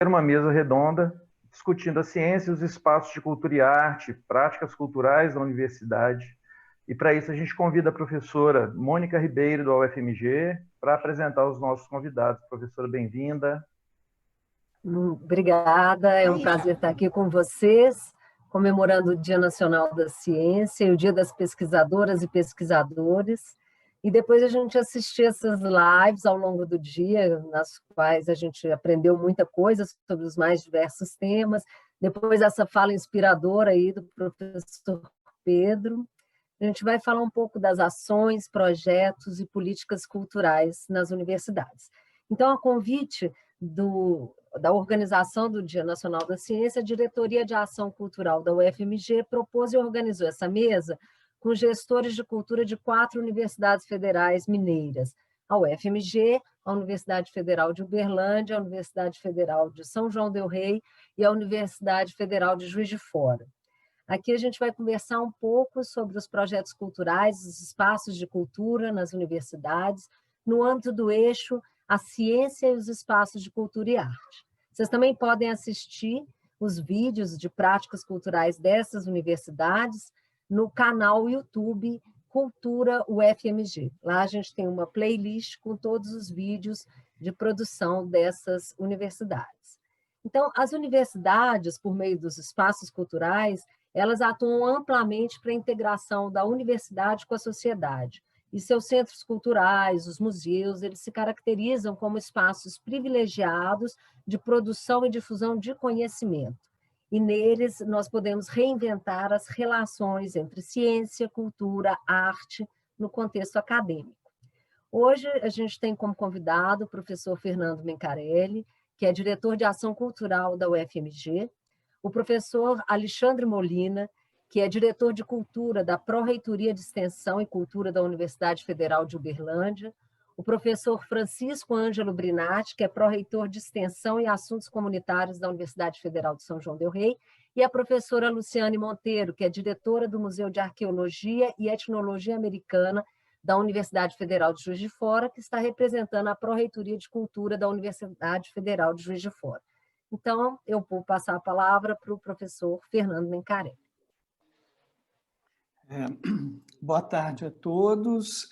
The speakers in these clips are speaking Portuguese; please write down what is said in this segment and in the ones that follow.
uma mesa redonda discutindo a ciência, os espaços de cultura e arte, práticas culturais da universidade. E para isso a gente convida a professora Mônica Ribeiro, do UFMG, para apresentar os nossos convidados. Professora, bem-vinda. Obrigada, é um prazer estar aqui com vocês, comemorando o Dia Nacional da Ciência e o Dia das Pesquisadoras e Pesquisadores. E depois a gente assistir essas lives ao longo do dia, nas quais a gente aprendeu muita coisa sobre os mais diversos temas. Depois essa fala inspiradora aí do professor Pedro. A gente vai falar um pouco das ações, projetos e políticas culturais nas universidades. Então, a convite da organização do Dia Nacional da Ciência, a Diretoria de Ação Cultural da UFMG propôs e organizou essa mesa com gestores de cultura de 4 universidades federais mineiras, a UFMG, a Universidade Federal de Uberlândia, a Universidade Federal de São João del Rei e a Universidade Federal de Juiz de Fora. Aqui a gente vai conversar um pouco sobre os projetos culturais, os espaços de cultura nas universidades, no âmbito do eixo a ciência e os espaços de cultura e arte. Vocês também podem assistir os vídeos de práticas culturais dessas universidades no canal YouTube Cultura UFMG. Lá a gente tem uma playlist com todos os vídeos de produção dessas universidades. Então, as universidades, por meio dos espaços culturais, elas atuam amplamente para a integração da universidade com a sociedade. E seus centros culturais, os museus, eles se caracterizam como espaços privilegiados de produção e difusão de conhecimento. E neles nós podemos reinventar as relações entre ciência, cultura, arte, no contexto acadêmico. Hoje a gente tem como convidado o professor Fernando Mencarelli, que é diretor de ação cultural da UFMG, o professor Alexandre Molina, que é diretor de cultura da Pró-Reitoria de Extensão e Cultura da Universidade Federal de Uberlândia, o professor Francisco Ângelo Brinatti, que é pró-reitor de Extensão e Assuntos Comunitários da Universidade Federal de São João del Rei, e a professora Luciane Monteiro, que é diretora do Museu de Arqueologia e Etnologia Americana da Universidade Federal de Juiz de Fora, que está representando a Pró-Reitoria de Cultura da Universidade Federal de Juiz de Fora. Então, eu vou passar a palavra para o professor Fernando Mencarelli. Boa tarde a todos.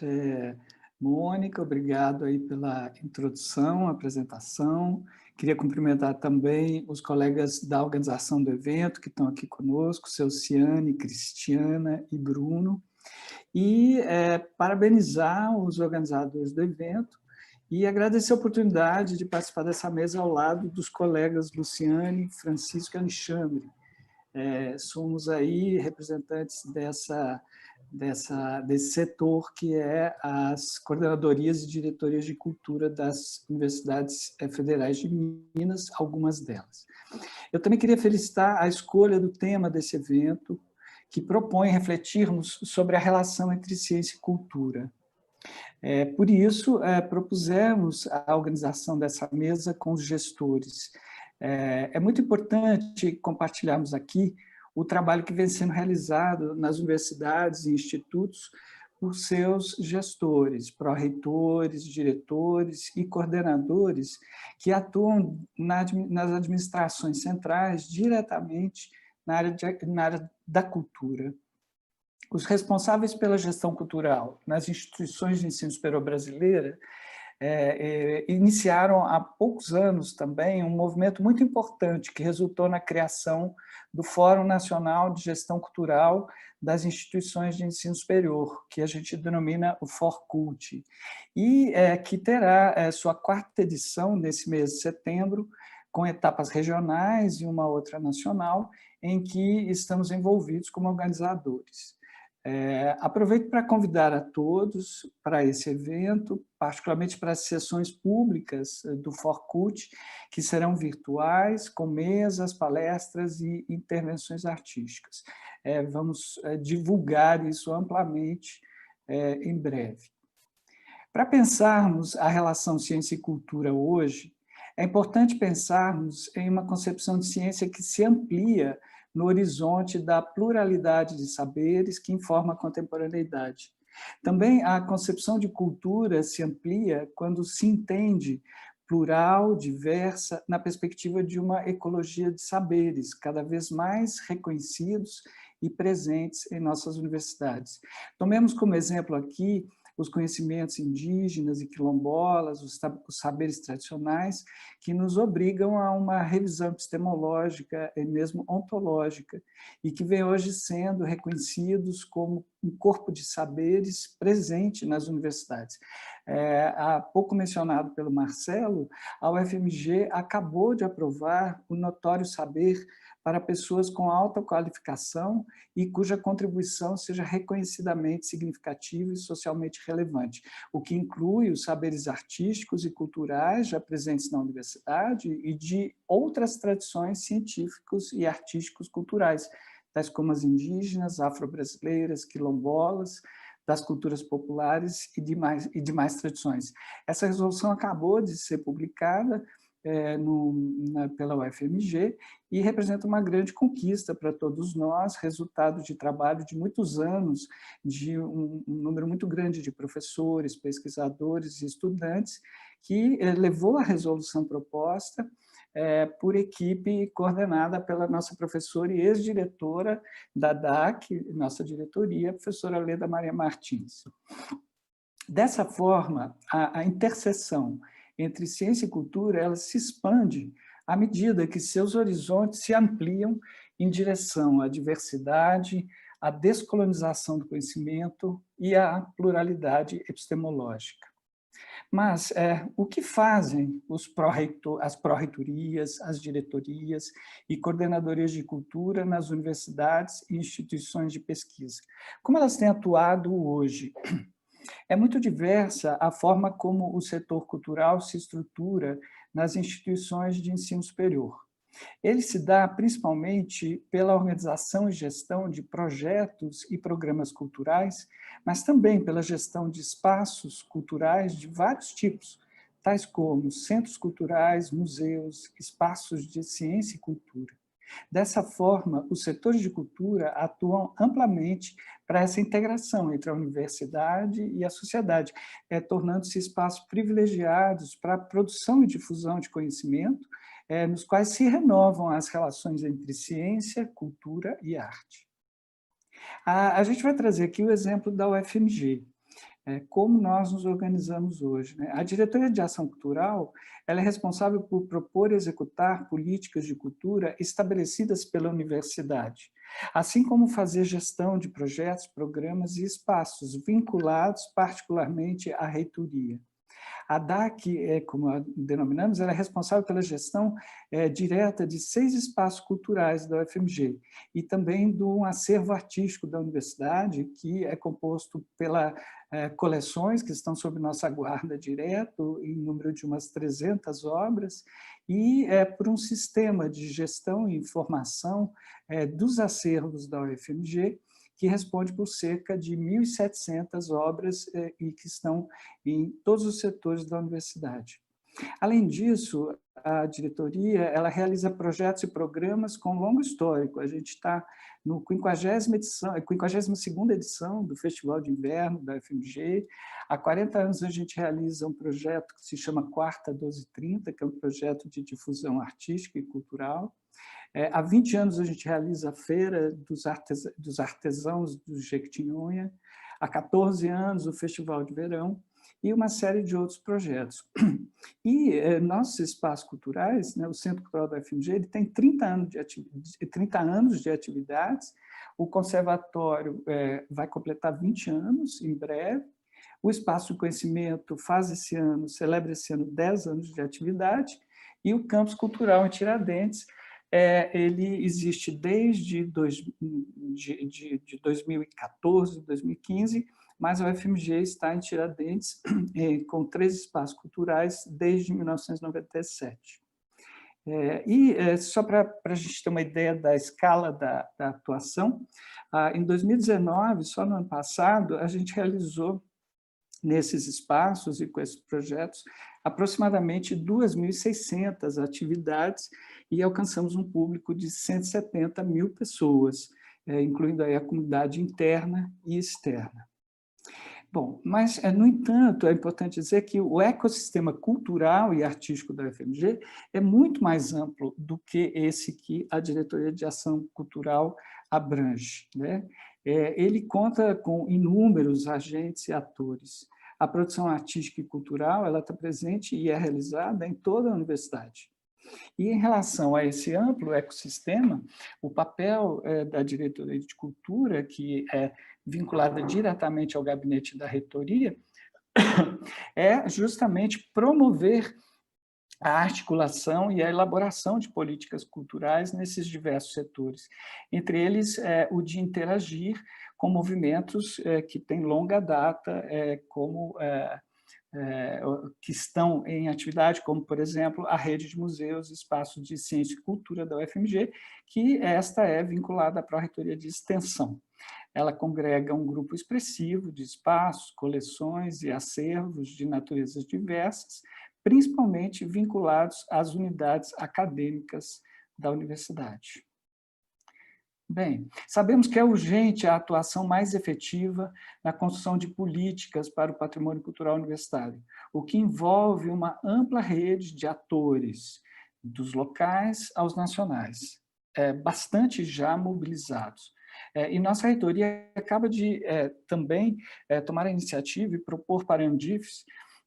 Mônica, obrigado aí pela introdução, apresentação. Queria cumprimentar também os colegas da organização do evento que estão aqui conosco, Celciane, Cristiana e Bruno, e parabenizar os organizadores do evento e agradecer a oportunidade de participar dessa mesa ao lado dos colegas Luciane, Francisco e Alexandre. Somos aí representantes desse setor que é as coordenadorias e diretorias de cultura das universidades federais de Minas, algumas delas. Eu também queria felicitar a escolha do tema desse evento, que propõe refletirmos sobre a relação entre ciência e cultura. Por isso, propusemos a organização dessa mesa com os gestores. É muito importante compartilharmos aqui o trabalho que vem sendo realizado nas universidades e institutos por seus gestores, pró-reitores, diretores e coordenadores que atuam nas administrações centrais diretamente na área da cultura. Os responsáveis pela gestão cultural nas instituições de ensino superior brasileira iniciaram há poucos anos também um movimento muito importante que resultou na criação do Fórum Nacional de Gestão Cultural das Instituições de Ensino Superior, que a gente denomina o FORCULT, e que terá sua 4ª edição nesse mês de setembro, com etapas regionais e uma outra nacional, em que estamos envolvidos como organizadores. Aproveito para convidar a todos para esse evento, particularmente para as sessões públicas do FORCULT, que serão virtuais, com mesas, palestras e intervenções artísticas. Vamos divulgar isso amplamente em breve. Para pensarmos a relação ciência e cultura hoje, é importante pensarmos em uma concepção de ciência que se amplia no horizonte da pluralidade de saberes que informa a contemporaneidade. Também a concepção de cultura se amplia quando se entende plural, diversa, na perspectiva de uma ecologia de saberes, cada vez mais reconhecidos e presentes em nossas universidades. Tomemos como exemplo aqui os conhecimentos indígenas e quilombolas, os saberes tradicionais, que nos obrigam a uma revisão epistemológica e mesmo ontológica, e que vem hoje sendo reconhecidos como um corpo de saberes presente nas universidades. Há pouco mencionado pelo Marcelo, a UFMG acabou de aprovar o notório saber para pessoas com alta qualificação e cuja contribuição seja reconhecidamente significativa e socialmente relevante, o que inclui os saberes artísticos e culturais já presentes na universidade e de outras tradições científicos e artísticos culturais, tais como as indígenas, afro-brasileiras, quilombolas, das culturas populares e demais tradições. Essa resolução acabou de ser publicada pela UFMG e representa uma grande conquista para todos nós, resultado de trabalho de muitos anos, de um número muito grande de professores, pesquisadores e estudantes, que levou a resolução proposta por equipe coordenada pela nossa professora e ex-diretora da DAC, nossa diretoria, a professora Leda Maria Martins. Dessa forma, a interseção entre ciência e cultura, ela se expande à medida que seus horizontes se ampliam em direção à diversidade, à descolonização do conhecimento e à pluralidade epistemológica. Mas o que fazem as pró-reitorias, as diretorias e coordenadorias de cultura nas universidades e instituições de pesquisa? Como elas têm atuado hoje? É muito diversa a forma como o setor cultural se estrutura nas instituições de ensino superior. Ele se dá principalmente pela organização e gestão de projetos e programas culturais, mas também pela gestão de espaços culturais de vários tipos, tais como centros culturais, museus, espaços de ciência e cultura. Dessa forma, os setores de cultura atuam amplamente para essa integração entre a universidade e a sociedade, tornando-se espaços privilegiados para a produção e difusão de conhecimento, nos quais se renovam as relações entre ciência, cultura e arte. A gente vai trazer aqui o exemplo da UFMG, como nós nos organizamos hoje. A Diretoria de Ação Cultural ela é responsável por propor e executar políticas de cultura estabelecidas pela universidade, assim como fazer gestão de projetos, programas e espaços vinculados particularmente à reitoria. A DAC, como a denominamos, ela é responsável pela gestão direta de 6 espaços culturais da UFMG e também do acervo artístico da universidade, que é composto pela coleções que estão sob nossa guarda direto, em número de umas 300 obras, e por um sistema de gestão e informação dos acervos da UFMG, que responde por cerca de 1.700 obras e que estão em todos os setores da universidade. Além disso, a diretoria ela realiza projetos e programas com longo histórico. A gente está no 52ª edição do Festival de Inverno da UFMG. Há 40 anos a gente realiza um projeto que se chama Quarta 1230, que é um projeto de difusão artística e cultural. Há 20 anos a gente realiza a Feira dos Artesãos do Jequitinhonha, há 14 anos o Festival de Verão e uma série de outros projetos. E nossos espaços culturais, o Centro Cultural da UFMG, ele tem 30 anos de atividades, o Conservatório vai completar 20 anos em breve, o Espaço de Conhecimento celebra esse ano 10 anos de atividade, e o Campus Cultural em Tiradentes, ele existe desde 2014, 2015, mas a UFMG está em Tiradentes com 3 espaços culturais desde 1997. Só para a gente ter uma ideia da escala da atuação, em 2019, só no ano passado, a gente realizou nesses espaços e com esses projetos, aproximadamente 2.600 atividades e alcançamos um público de 170 mil pessoas, incluindo aí a comunidade interna e externa. Bom, mas, no entanto, é importante dizer que o ecossistema cultural e artístico da UFMG é muito mais amplo do que esse que a Diretoria de Ação Cultural abrange, né? Ele conta com inúmeros agentes e atores. A produção artística e cultural ela está presente e é realizada em toda a universidade. E em relação a esse amplo ecossistema, o papel da Diretoria de Cultura, que é vinculada diretamente ao gabinete da reitoria, é justamente promover a articulação e a elaboração de políticas culturais nesses diversos setores. Entre eles, o de interagir com movimentos que têm longa data, como que estão em atividade, como, por exemplo, a rede de museus e espaços de ciência e cultura da UFMG, que esta é vinculada à Pró-Reitoria de Extensão. Ela congrega um grupo expressivo de espaços, coleções e acervos de naturezas diversas, principalmente vinculados às unidades acadêmicas da universidade. Bem, sabemos que é urgente a atuação mais efetiva na construção de políticas para o patrimônio cultural universitário, o que envolve uma ampla rede de atores, dos locais aos nacionais, bastante já mobilizados. E nossa reitoria acaba de também tomar a iniciativa e propor para a Andifes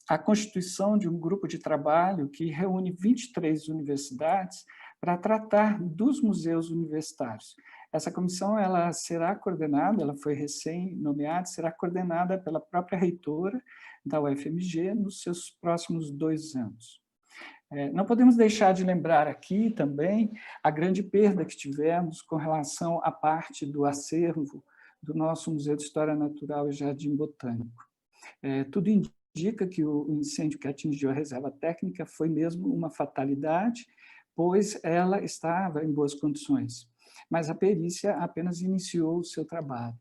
a constituição de um grupo de trabalho que reúne 23 universidades para tratar dos museus universitários. Essa comissão ela será coordenada, ela foi recém-nomeada, será coordenada pela própria reitora da UFMG nos seus próximos 2 anos. Não podemos deixar de lembrar aqui também a grande perda que tivemos com relação à parte do acervo do nosso Museu de História Natural e Jardim Botânico. Tudo indica que o incêndio que atingiu a reserva técnica foi mesmo uma fatalidade, pois ela estava em boas condições, mas a perícia apenas iniciou o seu trabalho.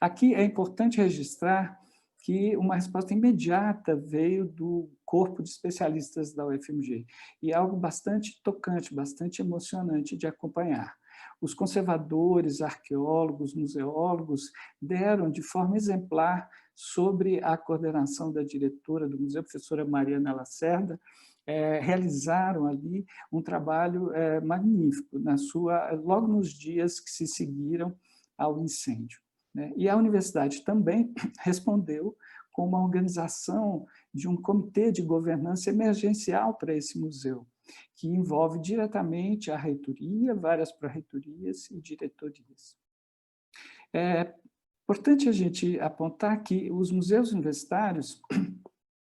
Aqui é importante registrar que uma resposta imediata veio do corpo de especialistas da UFMG, e é algo bastante tocante, bastante emocionante de acompanhar. Os conservadores, arqueólogos, museólogos deram de forma exemplar sobre a coordenação da diretora do museu, a professora Mariana Lacerda, realizaram ali um trabalho magnífico, logo nos dias que se seguiram ao incêndio. E a universidade também respondeu com uma organização de um comitê de governança emergencial para esse museu, que envolve diretamente a reitoria, várias pró-reitorias e diretorias. É importante a gente apontar que os museus universitários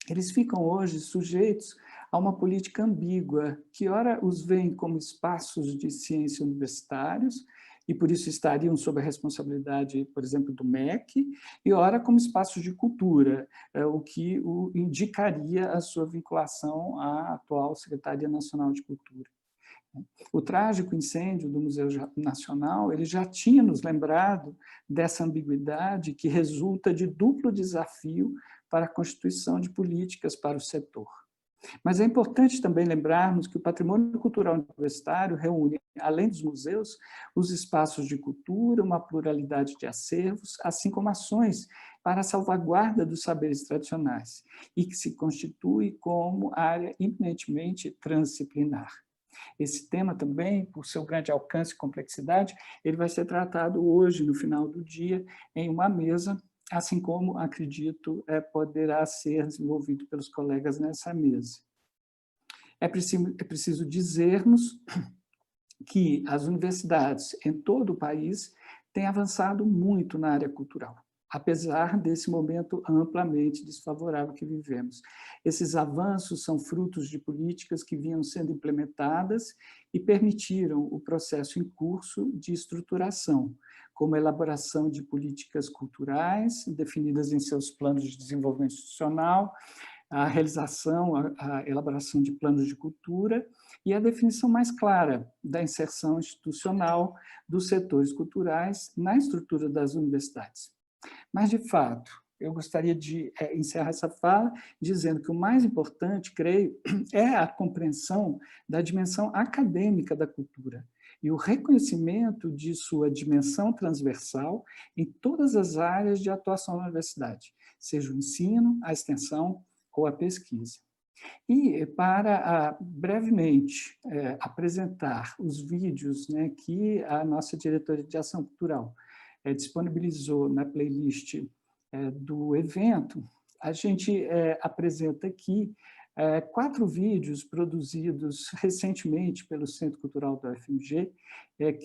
eles ficam hoje sujeitos a uma política ambígua, que ora os veem como espaços de ciência universitários, e por isso estariam sob a responsabilidade, por exemplo, do MEC, e ora como espaços de cultura, o que o indicaria a sua vinculação à atual Secretaria Nacional de Cultura. O trágico incêndio do Museu Nacional ele já tinha nos lembrado dessa ambiguidade que resulta de duplo desafio para a constituição de políticas para o setor. Mas é importante também lembrarmos que o patrimônio cultural universitário reúne, além dos museus, os espaços de cultura, uma pluralidade de acervos, assim como ações para a salvaguarda dos saberes tradicionais, e que se constitui como área eminentemente transdisciplinar. Esse tema também, por seu grande alcance e complexidade, ele vai ser tratado hoje, no final do dia, em uma mesa, assim como, acredito, poderá ser desenvolvido pelos colegas nessa mesa. É preciso dizermos que as universidades em todo o país têm avançado muito na área cultural, apesar desse momento amplamente desfavorável que vivemos. Esses avanços são frutos de políticas que vinham sendo implementadas e permitiram o processo em curso de estruturação, como a elaboração de políticas culturais, definidas em seus planos de desenvolvimento institucional, a realização, a elaboração de planos de cultura e a definição mais clara da inserção institucional dos setores culturais na estrutura das universidades. Mas, de fato, eu gostaria de encerrar essa fala dizendo que o mais importante, creio, é a compreensão da dimensão acadêmica da cultura e o reconhecimento de sua dimensão transversal em todas as áreas de atuação da universidade, seja o ensino, a extensão ou a pesquisa. E para brevemente apresentar os vídeos, né, que a nossa diretoria de ação cultural disponibilizou na playlist do evento, a gente apresenta aqui 4 vídeos produzidos recentemente pelo Centro Cultural da UFMG,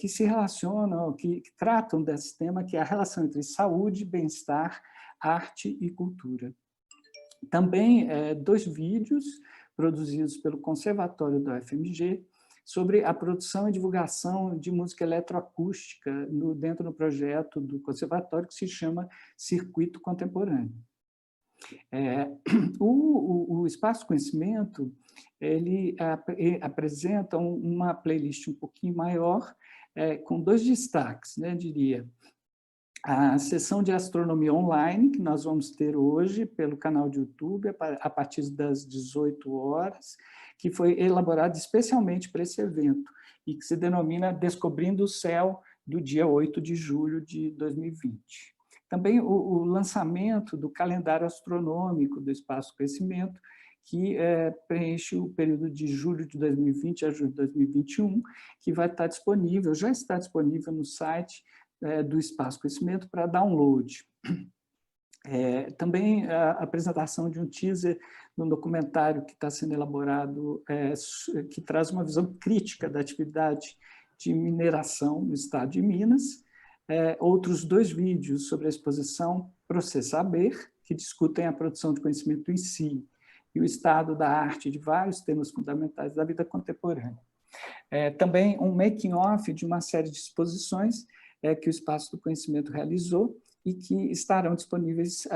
que se relacionam, que tratam desse tema, que é a relação entre saúde, bem-estar, arte e cultura. Também 2 vídeos produzidos pelo Conservatório da UFMG sobre a produção e divulgação de música eletroacústica dentro do projeto do Conservatório, que se chama Circuito Contemporâneo. O Espaço Conhecimento, ele apresenta uma playlist um pouquinho maior, com 2 destaques, né, diria. A sessão de astronomia online, que nós vamos ter hoje pelo canal de YouTube, a partir das 18 horas, que foi elaborada especialmente para esse evento, e que se denomina Descobrindo o Céu, do dia 8 de julho de 2020. Também o lançamento do calendário astronômico do Espaço Conhecimento, que preenche o período de julho de 2020 a julho de 2021, que vai estar disponível, já está disponível no site do Espaço Conhecimento para download. Também a apresentação de um teaser no documentário que está sendo elaborado, que traz uma visão crítica da atividade de mineração no estado de Minas. Outros 2 vídeos sobre a exposição Processaber, que discutem a produção de conhecimento em si e o estado da arte de vários temas fundamentais da vida contemporânea. Também um making-off de uma série de exposições que o Espaço do Conhecimento realizou e que estarão disponíveis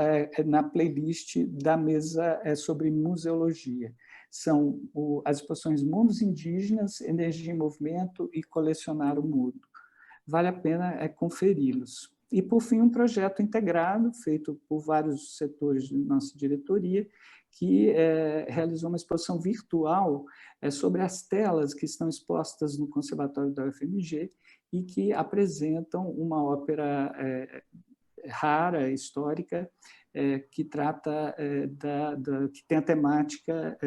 na playlist da mesa sobre museologia. São as exposições Mundos Indígenas, Energia em Movimento e Colecionar o Mundo. Vale a pena conferi-los. E, por fim, um projeto integrado, feito por vários setores de nossa diretoria, que realizou uma exposição virtual sobre as telas que estão expostas no Conservatório da UFMG e que apresentam uma ópera rara, histórica, que trata que tem a temática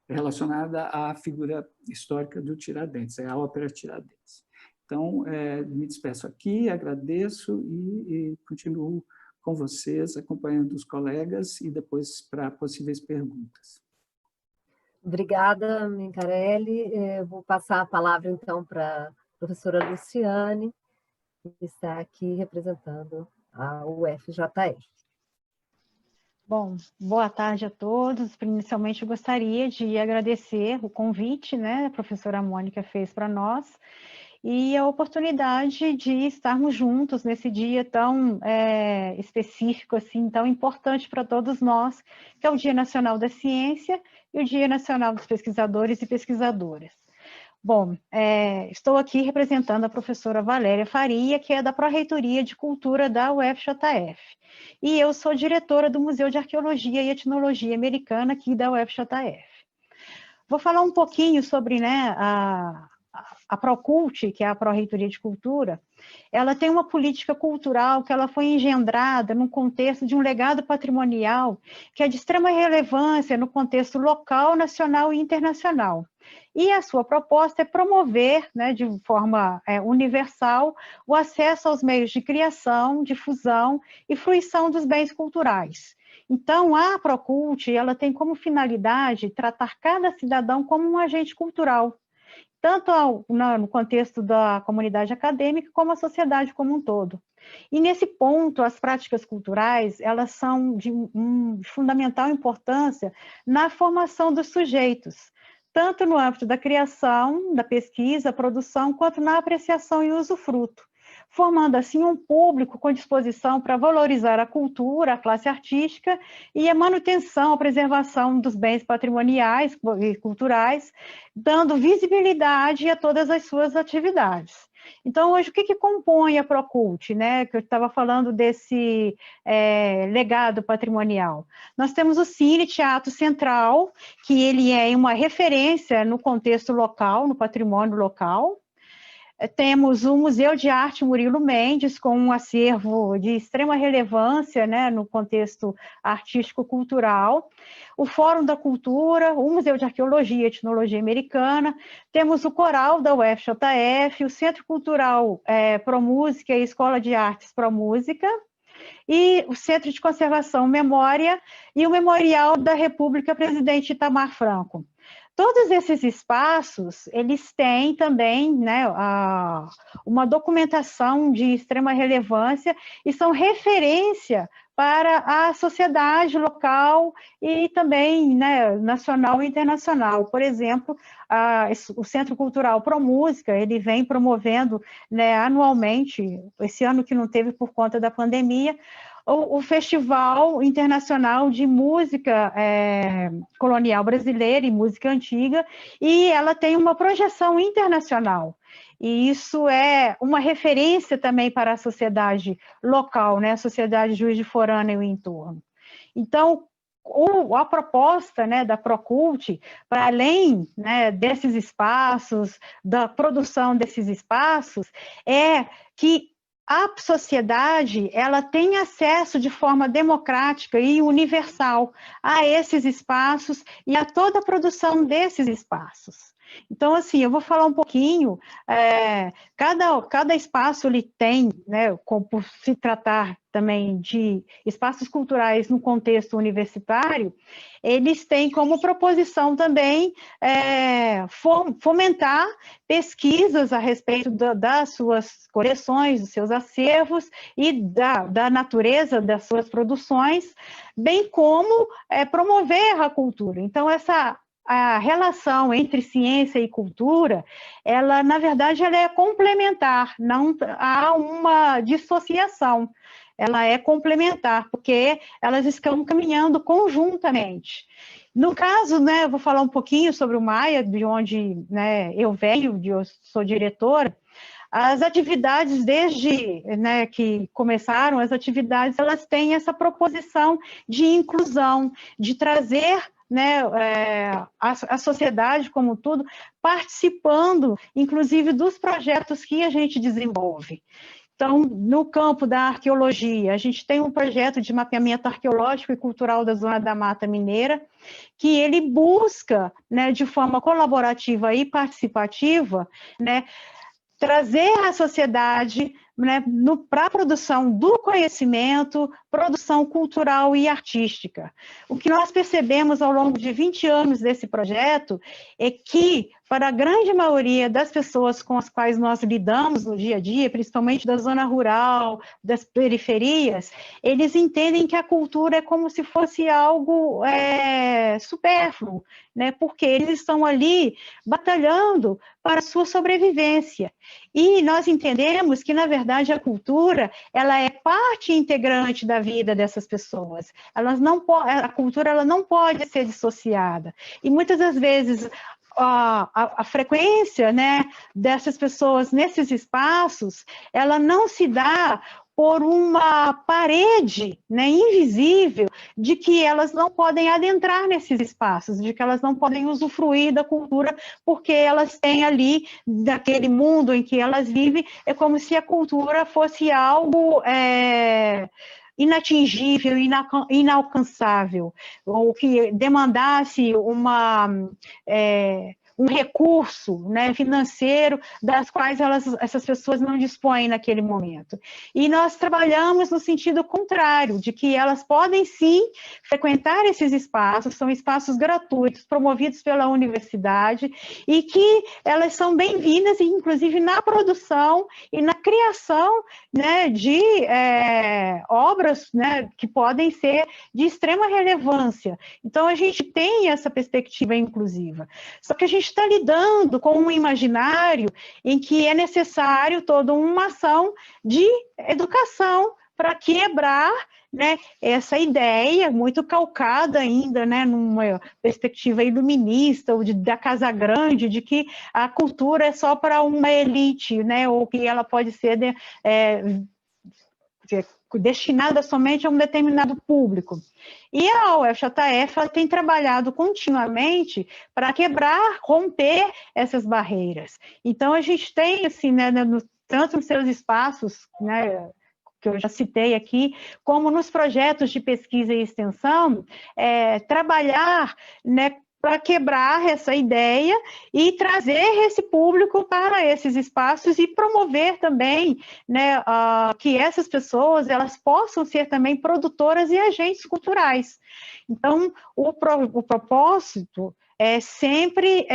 relacionada à figura histórica do Tiradentes, a ópera Tiradentes. Então, me despeço aqui, agradeço e continuo com vocês, acompanhando os colegas e depois para possíveis perguntas. Obrigada, Mincarelli. Vou passar a palavra, então, para a professora Luciane, que está aqui representando a UFJF. Bom, boa tarde a todos. Inicialmente, eu gostaria de agradecer o convite, né, a professora Mônica fez para nós, e a oportunidade de estarmos juntos nesse dia tão específico, assim, tão importante para todos nós, que é o Dia Nacional da Ciência e o Dia Nacional dos Pesquisadores e Pesquisadoras. Bom, estou aqui representando a professora Valéria Faria, que é da Pró-Reitoria de Cultura da UFJF, e eu sou diretora do Museu de Arqueologia e Etnologia Americana aqui da UFJF. Vou falar um pouquinho sobre, né, a Procult, que é a Pró-Reitoria de Cultura. Ela tem uma política cultural que ela foi engendrada no contexto de um legado patrimonial que é de extrema relevância no contexto local, nacional e internacional. E a sua proposta é promover, né, de forma universal, o acesso aos meios de criação, difusão e fruição dos bens culturais. Então, a Procult, ela tem como finalidade tratar cada cidadão como um agente cultural, tanto no contexto da comunidade acadêmica, como a sociedade como um todo. E nesse ponto, as práticas culturais, elas são de fundamental importância na formação dos sujeitos, tanto no âmbito da criação, da pesquisa, produção, quanto na apreciação e usufruto, formando assim um público com disposição para valorizar a cultura, a classe artística e a manutenção, a preservação dos bens patrimoniais e culturais, dando visibilidade a todas as suas atividades. Então, hoje, o que compõe a Procult, né? Que eu estava falando desse legado patrimonial. Nós temos o Cine Teatro Central, que ele é uma referência no contexto local, no patrimônio local. Temos o Museu de Arte Murilo Mendes, com um acervo de extrema relevância, né, no contexto artístico-cultural. O Fórum da Cultura, o Museu de Arqueologia e Etnologia Americana. Temos o Coral da UFJF, o Centro Cultural Pro Música e Escola de Artes Pro Música, e o Centro de Conservação Memória e o Memorial da República Presidente Itamar Franco. Todos esses espaços, eles têm também, né, uma documentação de extrema relevância e são referência para a sociedade local e também, né, nacional e internacional. Por exemplo, o Centro Cultural Pro Música, ele vem promovendo, né, anualmente, esse ano que não teve por conta da pandemia, o Festival Internacional de Música Colonial Brasileira e Música Antiga, e ela tem uma projeção internacional. E isso é uma referência também para a sociedade local, né, a sociedade Juiz de Fora e o entorno. Então, a proposta, né, da Procult, para além, né, desses espaços, da produção desses espaços, é que a sociedade, ela tem acesso de forma democrática e universal a esses espaços e a toda a produção desses espaços. Então, assim, eu vou falar um pouquinho, cada espaço ele tem, né, por se tratar também de espaços culturais no contexto universitário, eles têm como proposição também fomentar pesquisas a respeito das suas coleções, dos seus acervos e da natureza das suas produções, bem como promover a cultura. Então, a relação entre ciência e cultura, ela, na verdade, ela é complementar, não há uma dissociação, ela é complementar, porque elas estão caminhando conjuntamente. No caso, né, eu vou falar um pouquinho sobre o Maia, de onde, né, eu venho, eu sou diretora. As atividades, desde, né, que começaram, as atividades, elas têm essa proposição de inclusão, de trazer, né, a sociedade como um todo, participando, inclusive, dos projetos que a gente desenvolve. Então, no campo da arqueologia, a gente tem um projeto de mapeamento arqueológico e cultural da Zona da Mata Mineira, que ele busca, né, de forma colaborativa e participativa, né, trazer a sociedade, né, para a produção do conhecimento, produção cultural e artística. O que nós percebemos ao longo de 20 anos desse projeto é que, para a grande maioria das pessoas com as quais nós lidamos no dia a dia, principalmente da zona rural, das periferias, eles entendem que a cultura é como se fosse algo supérfluo, né, porque eles estão ali batalhando para a sua sobrevivência. E nós entendemos que, na verdade, a cultura, ela é parte integrante da vida dessas pessoas. A cultura, ela não pode ser dissociada. E muitas das vezes a frequência, né, dessas pessoas nesses espaços, ela não se dá por uma parede, né, invisível, de que elas não podem adentrar nesses espaços, de que elas não podem usufruir da cultura, porque elas têm ali, daquele mundo em que elas vivem, é como se a cultura fosse algo inatingível, inalcançável, ou que demandasse um recurso, né, financeiro, das quais essas pessoas não dispõem naquele momento. E nós trabalhamos no sentido contrário, de que elas podem sim frequentar esses espaços, são espaços gratuitos, promovidos pela universidade, e que elas são bem-vindas, inclusive na produção e na criação, né, de obras, né, que podem ser de extrema relevância. Então, a gente tem essa perspectiva inclusiva. Só que a gente está lidando com um imaginário em que é necessário toda uma ação de educação para quebrar, né, essa ideia muito calcada ainda, né, numa perspectiva iluminista ou da Casa Grande, de que a cultura é só para uma elite, né, ou que ela pode ser destinada somente a um determinado público. E a UFJF ela tem trabalhado continuamente para quebrar, romper essas barreiras. Então, a gente tem, assim, né, tanto nos seus espaços, né, que eu já citei aqui, como nos projetos de pesquisa e extensão, trabalhar, né, para quebrar essa ideia e trazer esse público para esses espaços e promover também, né, que essas pessoas elas possam ser também produtoras e agentes culturais. Então, o propósito é sempre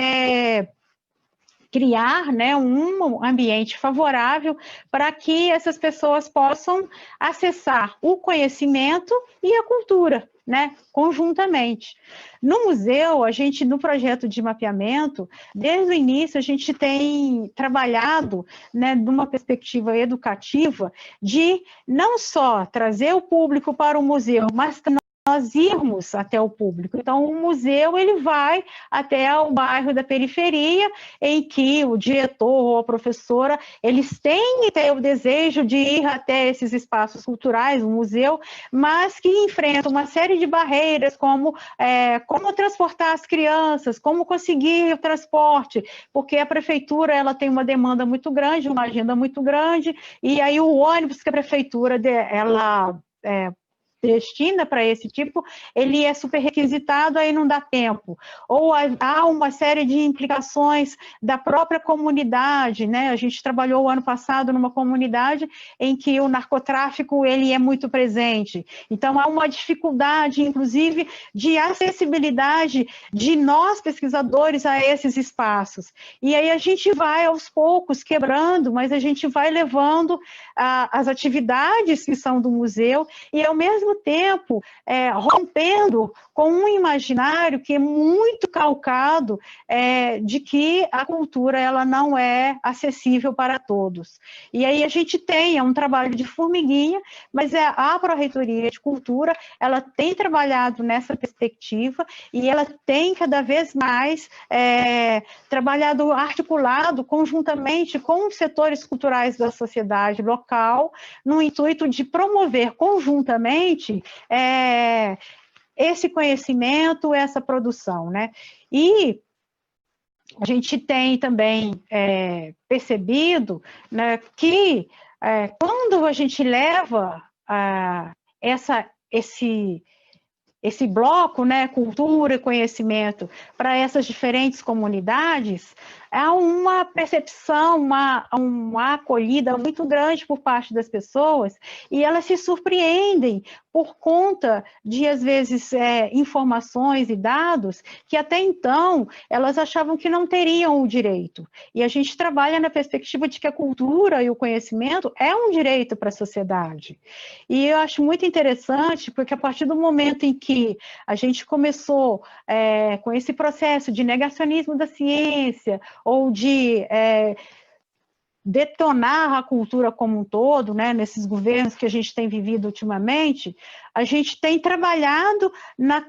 criar, né, um ambiente favorável para que essas pessoas possam acessar o conhecimento e a cultura, né, conjuntamente. No museu, no projeto de mapeamento, desde o início a gente tem trabalhado, né, numa perspectiva educativa de não só trazer o público para o museu, mas nós irmos até o público. Então, o museu ele vai até o bairro da periferia, em que o diretor ou a professora, eles têm o desejo de ir até esses espaços culturais, o museu, mas que enfrentam uma série de barreiras, como transportar as crianças, como conseguir o transporte, porque a prefeitura ela tem uma demanda muito grande, uma agenda muito grande, e aí o ônibus que a prefeitura destina para esse tipo, ele é super requisitado, aí não dá tempo. Ou há uma série de implicações da própria comunidade, né? A gente trabalhou o ano passado numa comunidade em que o narcotráfico ele é muito presente. Então, há uma dificuldade, inclusive, de acessibilidade de nós, pesquisadores, a esses espaços. E aí a gente vai, aos poucos, quebrando, mas a gente vai levando as atividades que são do museu e, ao mesmo tempo, rompendo com um imaginário que é muito calcado de que a cultura ela não é acessível para todos. E aí a gente tem um trabalho de formiguinha, mas a Pró-Reitoria de Cultura, ela tem trabalhado nessa perspectiva e ela tem cada vez mais trabalhado articulado conjuntamente com os setores culturais da sociedade local, no intuito de promover conjuntamente esse conhecimento, essa produção, né? E a gente tem também percebido, né, que quando a gente leva esse bloco, né, cultura e conhecimento, para essas diferentes comunidades, há uma percepção, uma acolhida muito grande por parte das pessoas, e elas se surpreendem por conta de, às vezes, informações e dados que até então elas achavam que não teriam o direito. E a gente trabalha na perspectiva de que a cultura e o conhecimento é um direito para a sociedade. E eu acho muito interessante, porque a partir do momento em que a gente começou com esse processo de negacionismo da ciência, ou de detonar a cultura como um todo, né, nesses governos que a gente tem vivido ultimamente, a gente tem trabalhado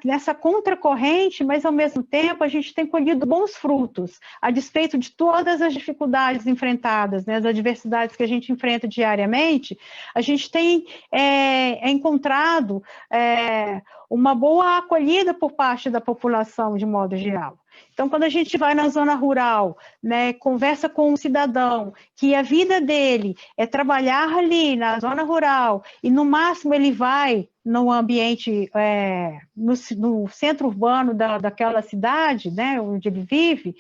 nessa contracorrente, mas ao mesmo tempo a gente tem colhido bons frutos, a despeito de todas as dificuldades enfrentadas, né, as adversidades que a gente enfrenta diariamente, a gente tem encontrado uma boa acolhida por parte da população de modo geral. Então, quando a gente vai na zona rural, né, conversa com um cidadão que a vida dele é trabalhar ali na zona rural e no máximo ele vai no ambiente, no centro urbano daquela cidade, né, onde ele vive,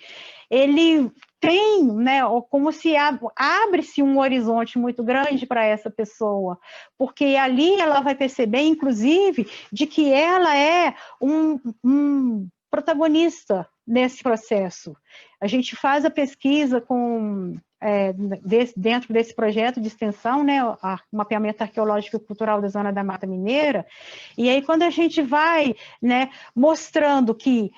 ele tem, né, como se abre-se um horizonte muito grande para essa pessoa, porque ali ela vai perceber, inclusive, de que ela é um protagonista nesse processo. A gente faz a pesquisa com dentro desse projeto de extensão, né, o mapeamento arqueológico e cultural da Zona da Mata Mineira, e aí quando a gente vai, né, mostrando que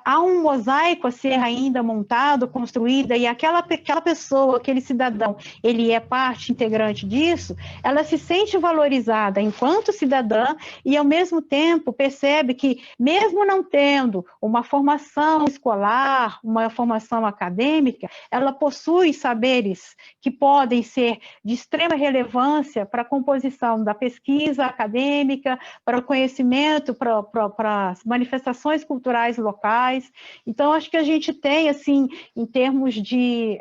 há um mosaico a ser ainda montado, construído, e aquela pessoa, aquele cidadão, ele é parte integrante disso, ela se sente valorizada enquanto cidadã e, ao mesmo tempo, percebe que, mesmo não tendo uma formação escolar, uma formação acadêmica, ela possui saberes que podem ser de extrema relevância para a composição da pesquisa acadêmica, para o conhecimento, para as manifestações culturais locais. Então, acho que a gente tem, assim, em termos de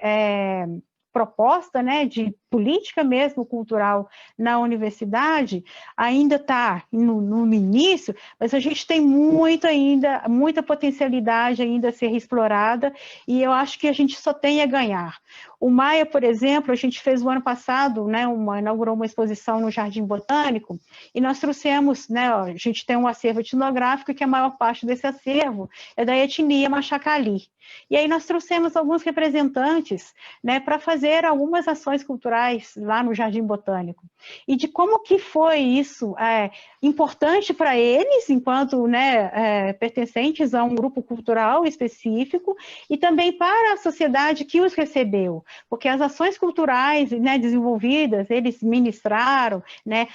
proposta, né, de política mesmo cultural na universidade, ainda está no início, mas a gente tem muita potencialidade ainda a ser explorada, e eu acho que a gente só tem a ganhar. O Maia, por exemplo, a gente fez o ano passado, né, inaugurou uma exposição no Jardim Botânico, e nós trouxemos, né, a gente tem um acervo etnográfico, que a maior parte desse acervo é da etnia Machacali. E aí nós trouxemos alguns representantes, né, para fazer algumas ações culturais lá no Jardim Botânico. E de como que foi isso importante para eles, enquanto, né, pertencentes a um grupo cultural específico, e também para a sociedade que os recebeu. Porque as ações culturais, né, desenvolvidas, eles ministraram, né,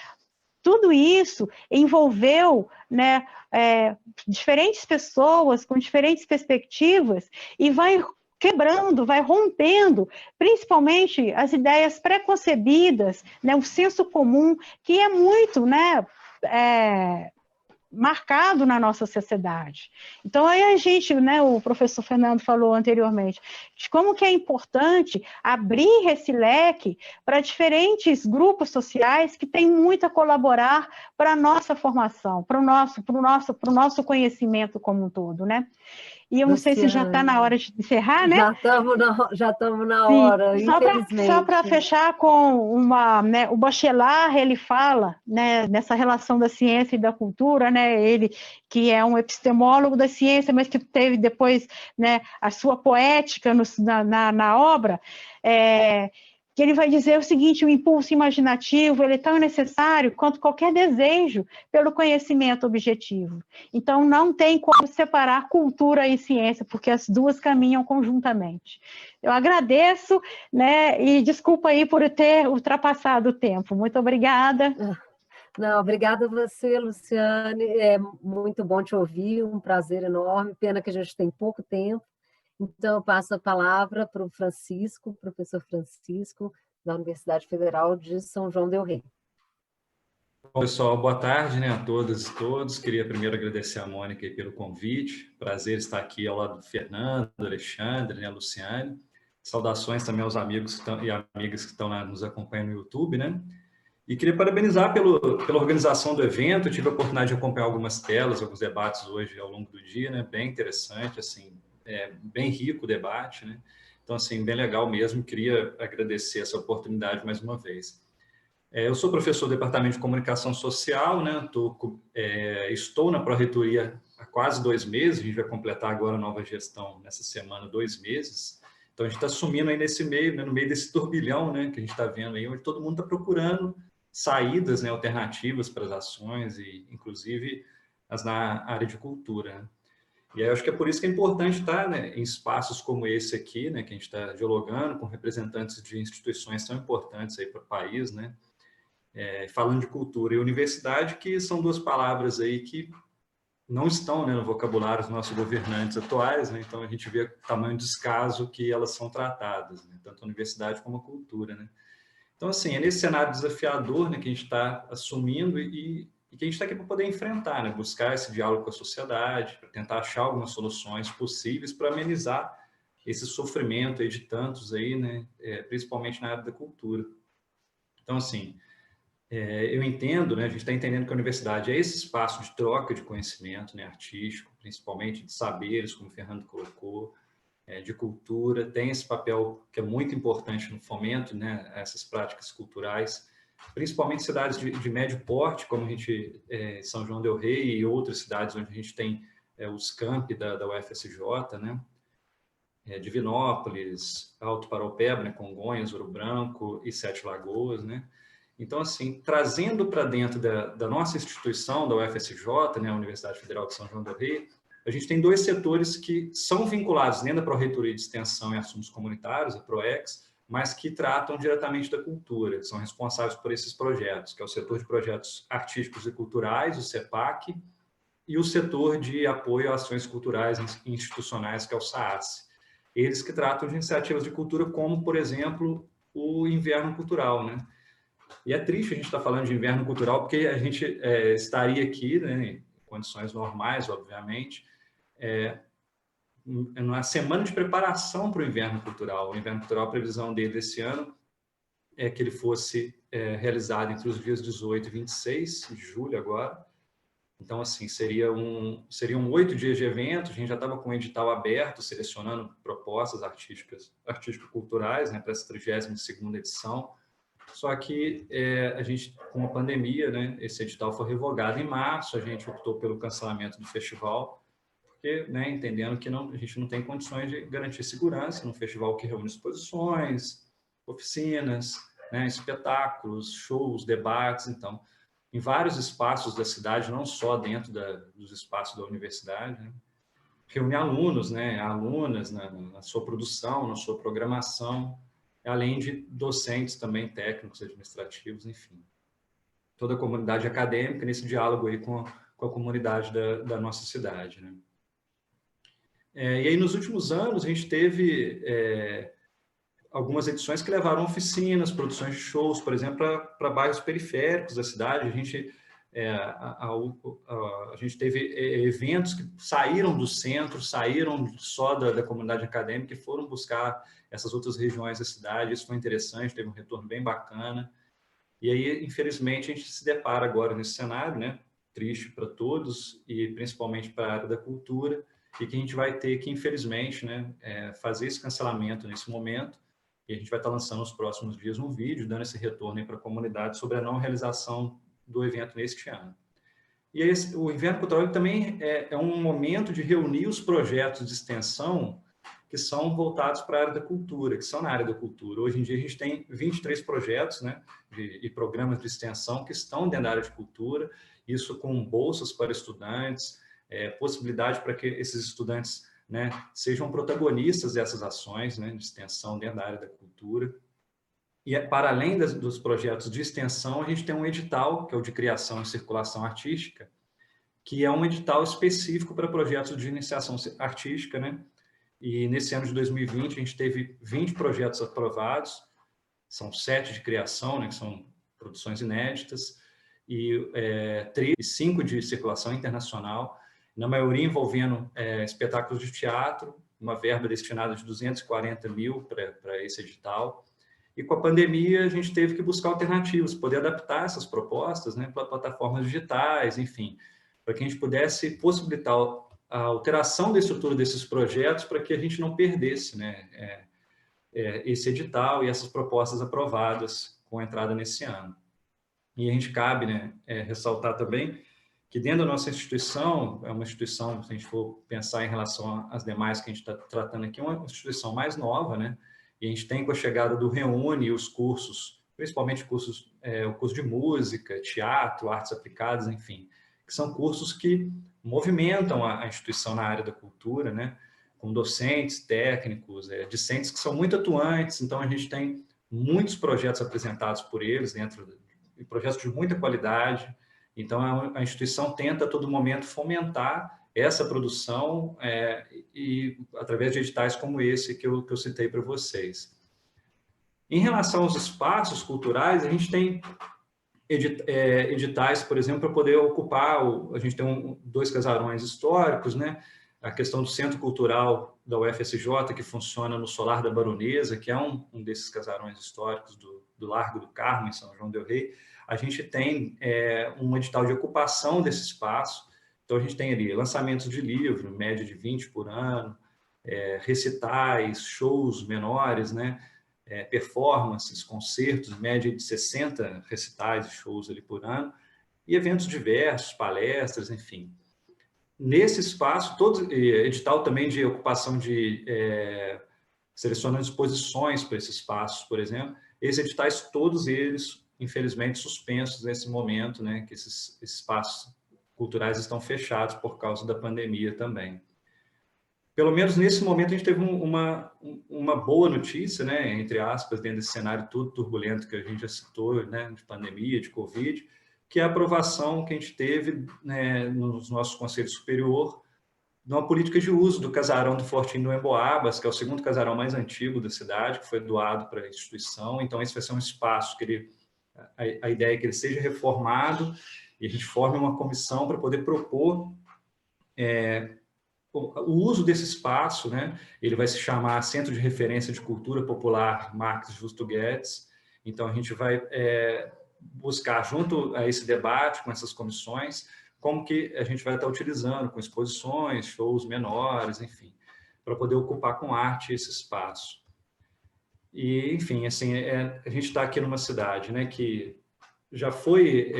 tudo isso envolveu, né, diferentes pessoas com diferentes perspectivas e vai quebrando, vai rompendo, principalmente as ideias preconcebidas, né, o senso comum, que é muito, né, marcado na nossa sociedade. Então, aí a gente, né, o professor Fernando falou anteriormente, de como que é importante abrir esse leque para diferentes grupos sociais que têm muito a colaborar para a nossa formação, para o nosso conhecimento como um todo, né? E eu não sei se já está na hora de encerrar, né? Já estamos na Sim. hora, infelizmente. Só para fechar com né, o Bachelard, ele fala, né, nessa relação da ciência e da cultura, né, ele que é um epistemólogo da ciência, mas que teve depois, né, a sua poética na obra, que ele vai dizer o seguinte: o impulso imaginativo ele é tão necessário quanto qualquer desejo pelo conhecimento objetivo. Então, não tem como separar cultura e ciência, porque as duas caminham conjuntamente. Eu agradeço, né, e desculpa aí por ter ultrapassado o tempo. Muito obrigada. Não, obrigada a você, Luciane. É muito bom te ouvir, um prazer enorme. Pena que a gente tem pouco tempo. Então, eu passo a palavra para o Francisco, professor Francisco, da Universidade Federal de São João del Rei. Bom, pessoal, boa tarde, né, a todas e todos. Queria primeiro agradecer a Mônica aí pelo convite. Prazer estar aqui ao lado do Fernando, do Alexandre, né, Luciane. Saudações também aos amigos e amigas que estão lá nos acompanhando no YouTube, né? E queria parabenizar pela organização do evento. Eu tive a oportunidade de acompanhar algumas telas, alguns debates hoje ao longo do dia, né? Bem interessante, assim, bem rico o debate, né? Então, assim, bem legal mesmo. Queria agradecer essa oportunidade mais uma vez. Eu sou professor do Departamento de Comunicação Social, né? Estou na Pró-Reitoria há quase 2 meses, a gente vai completar agora a nova gestão nessa semana, 2 meses. Então, a gente está sumindo aí nesse meio, né? No meio desse turbilhão, né? Que a gente está vendo aí, onde todo mundo está procurando saídas, né? Alternativas para as ações, e inclusive as na área de cultura, né? E aí eu acho que é por isso que é importante estar, né, em espaços como esse aqui, né, que a gente está dialogando com representantes de instituições tão importantes aí para o país, né, falando de cultura e universidade, que são 2 palavras aí que não estão, né, no vocabulário dos nossos governantes atuais, né, então a gente vê o tamanho de descaso que elas são tratadas, né, tanto a universidade como a cultura, né. Então, assim, é nesse cenário desafiador, né, que a gente está assumindo e que a gente está aqui para poder enfrentar, né? Buscar esse diálogo com a sociedade, para tentar achar algumas soluções possíveis para amenizar esse sofrimento aí de tantos aí, né? Principalmente na área da cultura. Então, assim, eu entendo, né? A gente está entendendo que a universidade é esse espaço de troca de conhecimento, né? Artístico, principalmente de saberes, como o Fernando colocou, de cultura, tem esse papel que é muito importante no fomento, né? Essas práticas culturais, principalmente cidades de médio porte, como a gente, São João del Rei e outras cidades onde a gente tem os campi da UFSJ, né? Divinópolis, Alto Paraupeba, né, Congonhas, Ouro Branco e Sete Lagoas, né? Então, assim, trazendo para dentro da nossa instituição, da UFSJ, né, a Universidade Federal de São João del Rei, a gente tem dois setores que são vinculados dentro da Pró-Reitoria de Extensão e Assuntos Comunitários, a PROEX, mas que tratam diretamente da cultura, que são responsáveis por esses projetos, que é o setor de projetos artísticos e culturais, o CEPAC, e o setor de apoio a ações culturais e institucionais, que é o SAAS. Eles que tratam de iniciativas de cultura, como, por exemplo, o Inverno Cultural, né? E é triste a gente estar falando de inverno cultural, porque a gente estaria aqui, né, em condições normais, obviamente, na semana de preparação para o inverno cultural. O inverno cultural, a previsão dele esse ano é que ele fosse realizado entre os dias 18 e 26 de julho agora. Então, assim, seriam 8 dias de evento. A gente já estava com o edital aberto, selecionando propostas artístico-culturais, né, para essa 32ª edição. Só que a gente, com a pandemia, né, esse edital foi revogado em março, a gente optou pelo cancelamento do festival, porque, né, entendendo que a gente não tem condições de garantir segurança num festival que reúne exposições, oficinas, né, espetáculos, shows, debates. Então, em vários espaços da cidade, não só dentro dos espaços da universidade, né, reúne alunos, né, alunas na sua produção, na sua programação, além de docentes também, técnicos, administrativos, enfim. Toda a comunidade acadêmica nesse diálogo aí com a comunidade da nossa cidade, né? E aí, nos últimos anos, a gente teve algumas edições que levaram oficinas, produções de shows, por exemplo, para bairros periféricos da cidade. A gente teve eventos que saíram do centro, saíram só da comunidade acadêmica e foram buscar essas outras regiões da cidade. Isso foi interessante, teve um retorno bem bacana. E aí, infelizmente, a gente se depara agora nesse cenário, né, triste para todos e principalmente para a área da cultura, e que a gente vai ter que, infelizmente, né, fazer esse cancelamento nesse momento. E a gente vai estar lançando nos próximos dias um vídeo, dando esse retorno para a comunidade sobre a não realização do evento neste ano. E o Inverno Cultural também é um momento de reunir os projetos de extensão que são voltados para a área da cultura, que são na área da cultura. Hoje em dia a gente tem 23 projetos, né, e programas de extensão que estão dentro da área de cultura, isso com bolsas para estudantes, possibilidade para que esses estudantes, né, sejam protagonistas dessas ações, né, de extensão dentro da área da cultura. E para além dos projetos de extensão, a gente tem um edital, que é o de criação e circulação artística, que é um edital específico para projetos de iniciação artística, né? E nesse ano de 2020, a gente teve 20 projetos aprovados, são 7 de criação, né, que são produções inéditas, e 5 de circulação internacional, na maioria envolvendo espetáculos de teatro, uma verba destinada de 240 mil para esse edital. E com a pandemia, a gente teve que buscar alternativas, poder adaptar essas propostas, né, para plataformas digitais, enfim, para que a gente pudesse possibilitar a alteração da estrutura desses projetos para que a gente não perdesse, né, esse edital e essas propostas aprovadas com a entrada nesse ano. E a gente cabe, né, ressaltar também que dentro da nossa instituição, é uma instituição, se a gente for pensar em relação às demais que a gente está tratando aqui, é uma instituição mais nova, né? E a gente tem com a chegada do Reúne os cursos, principalmente o curso de música, teatro, artes aplicadas, enfim, que são cursos que movimentam a instituição na área da cultura, né? Com docentes, técnicos, discentes que são muito atuantes. Então, a gente tem muitos projetos apresentados por eles, projetos de muita qualidade. Então, a instituição tenta a todo momento fomentar essa produção e através de editais como esse que eu citei para vocês. Em relação aos espaços culturais, a gente tem editais, por exemplo, para poder ocupar, a gente tem 2 casarões históricos, né? A questão do Centro Cultural da UFSJ, que funciona no Solar da Baronesa, que é um desses casarões históricos do Largo do Carmo, em São João del Rei. A gente tem um edital de ocupação desse espaço. Então, a gente tem ali lançamentos de livro, média de 20 por ano, recitais, shows menores, né? Performances, concertos, média de 60 recitais e shows ali por ano, e eventos diversos, palestras, enfim. nesse espaço, todo edital também de ocupação de selecionando exposições para esses espaços, por exemplo, esses editais, todos eles, infelizmente, suspensos nesse momento, né, que esses espaços culturais estão fechados por causa da pandemia também. Pelo menos nesse momento a gente teve uma boa notícia, né, entre aspas, dentro desse cenário todo turbulento que a gente já citou, né, de pandemia, de Covid, que é a aprovação que a gente teve, né, nos nossos conselhos superior de uma política de uso do casarão do Fortim do Emboabas, que é o segundo casarão mais antigo da cidade, que foi doado para a instituição. Então, esse vai ser um espaço que a ideia é que ele seja reformado e a gente forme uma comissão para poder propor o uso desse espaço, né? Ele vai se chamar Centro de Referência de Cultura Popular Marques Justo Guedes. Então, a gente vai buscar, junto a esse debate, com essas comissões, como que a gente vai estar utilizando, com exposições, shows menores, enfim, para poder ocupar com arte esse espaço. E, enfim, assim, a gente está aqui numa cidade, né, que já foi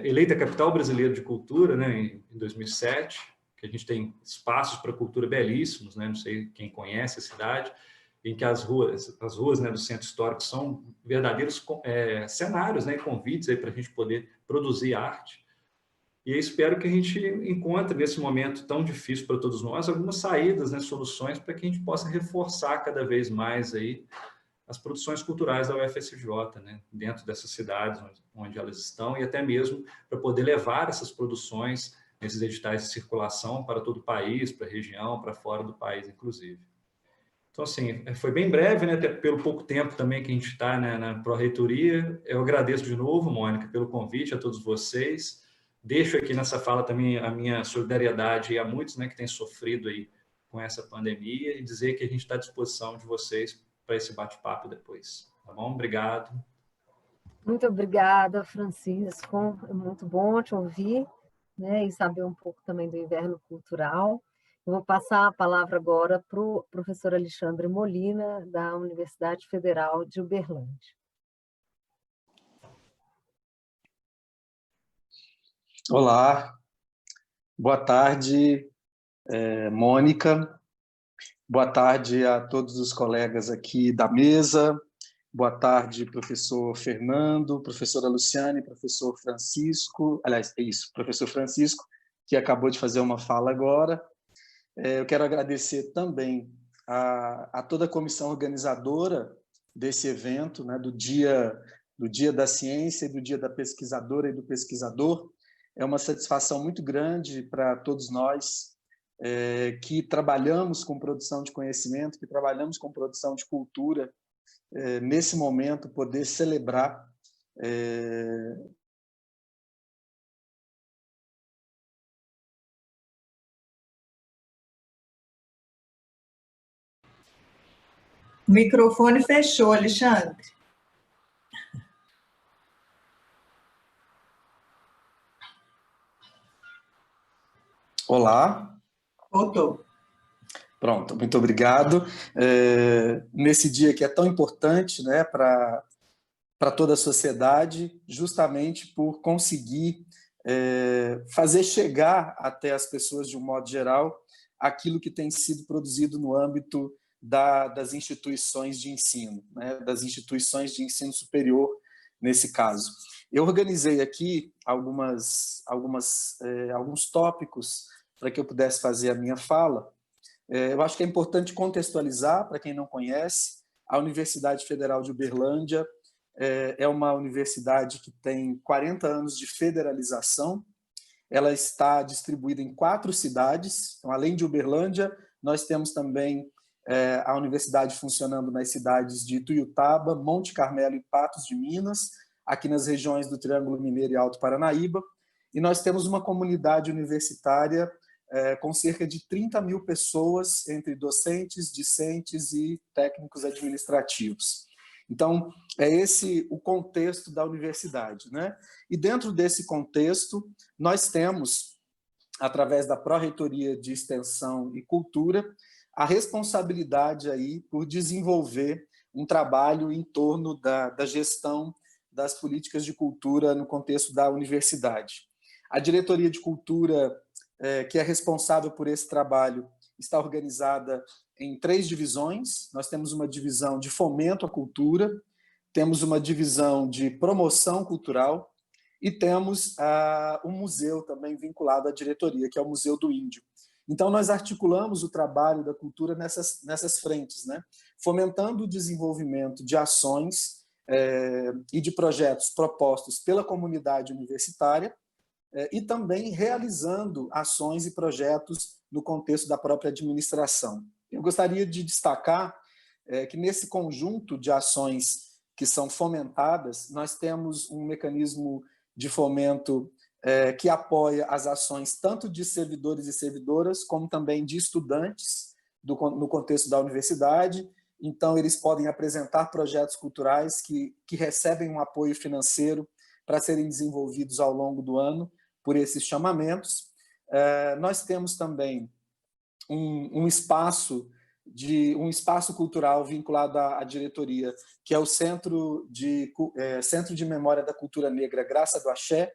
eleita capital brasileira de cultura, né, em 2007, que a gente tem espaços para cultura belíssimos, né? Não sei quem conhece a cidade, em que as ruas, né, do centro histórico são verdadeiros cenários, né, convites para a gente poder produzir arte. E eu espero que a gente encontre, nesse momento tão difícil para todos nós, algumas saídas, né, soluções para que a gente possa reforçar cada vez mais aí as produções culturais da UFSJ, né, dentro dessas cidades onde elas estão, e até mesmo para poder levar essas produções nesses editais de circulação para todo o país, para a região, para fora do país, inclusive. Então, assim, foi bem breve, né, até pelo pouco tempo também que a gente está, né, na Pró-Reitoria. Eu agradeço de novo, Mônica, pelo convite, a todos vocês. Deixo aqui nessa fala também a minha solidariedade a muitos, né, que têm sofrido aí com essa pandemia, e dizer que a gente está à disposição de vocês para esse bate-papo depois. Tá bom? Obrigado. Muito obrigada, Francisco. É muito bom te ouvir, né, e saber um pouco também do inverno cultural. Eu vou passar a palavra agora para o professor Alexandre Molina, da Universidade Federal de Uberlândia. Olá, boa tarde, Mônica. Boa tarde a todos os colegas aqui da mesa. Boa tarde, professor Fernando, professora Luciane, professor Francisco, aliás, é isso, professor Francisco, que acabou de fazer uma fala agora. Eu quero agradecer também a toda a comissão organizadora desse evento, né, do Dia da Ciência e do Dia da Pesquisadora e do Pesquisador. É uma satisfação muito grande para todos nós que trabalhamos com produção de conhecimento, que trabalhamos com produção de cultura, nesse momento, poder celebrar O microfone fechou, Alexandre. Olá. Voltou. Pronto, muito obrigado. Nesse dia que é tão importante, né, para toda a sociedade, justamente por conseguir fazer chegar até as pessoas, de um modo geral, aquilo que tem sido produzido no âmbito das instituições de ensino, né, das instituições de ensino superior, nesse caso. Eu organizei aqui alguns tópicos para que eu pudesse fazer a minha fala. Eu acho que é importante contextualizar, para quem não conhece, a Universidade Federal de Uberlândia é uma universidade que tem 40 anos de federalização. Ela está distribuída em 4 cidades. Então, além de Uberlândia, nós temos também a universidade funcionando nas cidades de Ituiutaba, Monte Carmelo e Patos de Minas, aqui nas regiões do Triângulo Mineiro e Alto Paranaíba. E nós temos uma comunidade universitária com cerca de 30 mil pessoas, entre docentes, discentes e técnicos administrativos. Então, é esse o contexto da universidade, né? E dentro desse contexto, nós temos, através da Pró-Reitoria de Extensão e Cultura, a responsabilidade aí por desenvolver um trabalho em torno da gestão das políticas de cultura no contexto da universidade. A Diretoria de Cultura que é responsável por esse trabalho, está organizada em 3 divisões. Nós temos uma divisão de fomento à cultura, temos uma divisão de promoção cultural e temos um museu também vinculado à diretoria, que é o Museu do Índio. Então, nós articulamos o trabalho da cultura nessas frentes, né? Fomentando o desenvolvimento de ações e de projetos propostos pela comunidade universitária e também realizando ações e projetos no contexto da própria administração. Eu gostaria de destacar que nesse conjunto de ações que são fomentadas, nós temos um mecanismo de fomento que apoia as ações tanto de servidores e servidoras, como também de estudantes no contexto da universidade. Então, eles podem apresentar projetos culturais que recebem um apoio financeiro para serem desenvolvidos ao longo do ano por esses chamamentos. Nós temos também um espaço cultural vinculado à diretoria, que é o Centro de Memória da Cultura Negra Graça do Axé.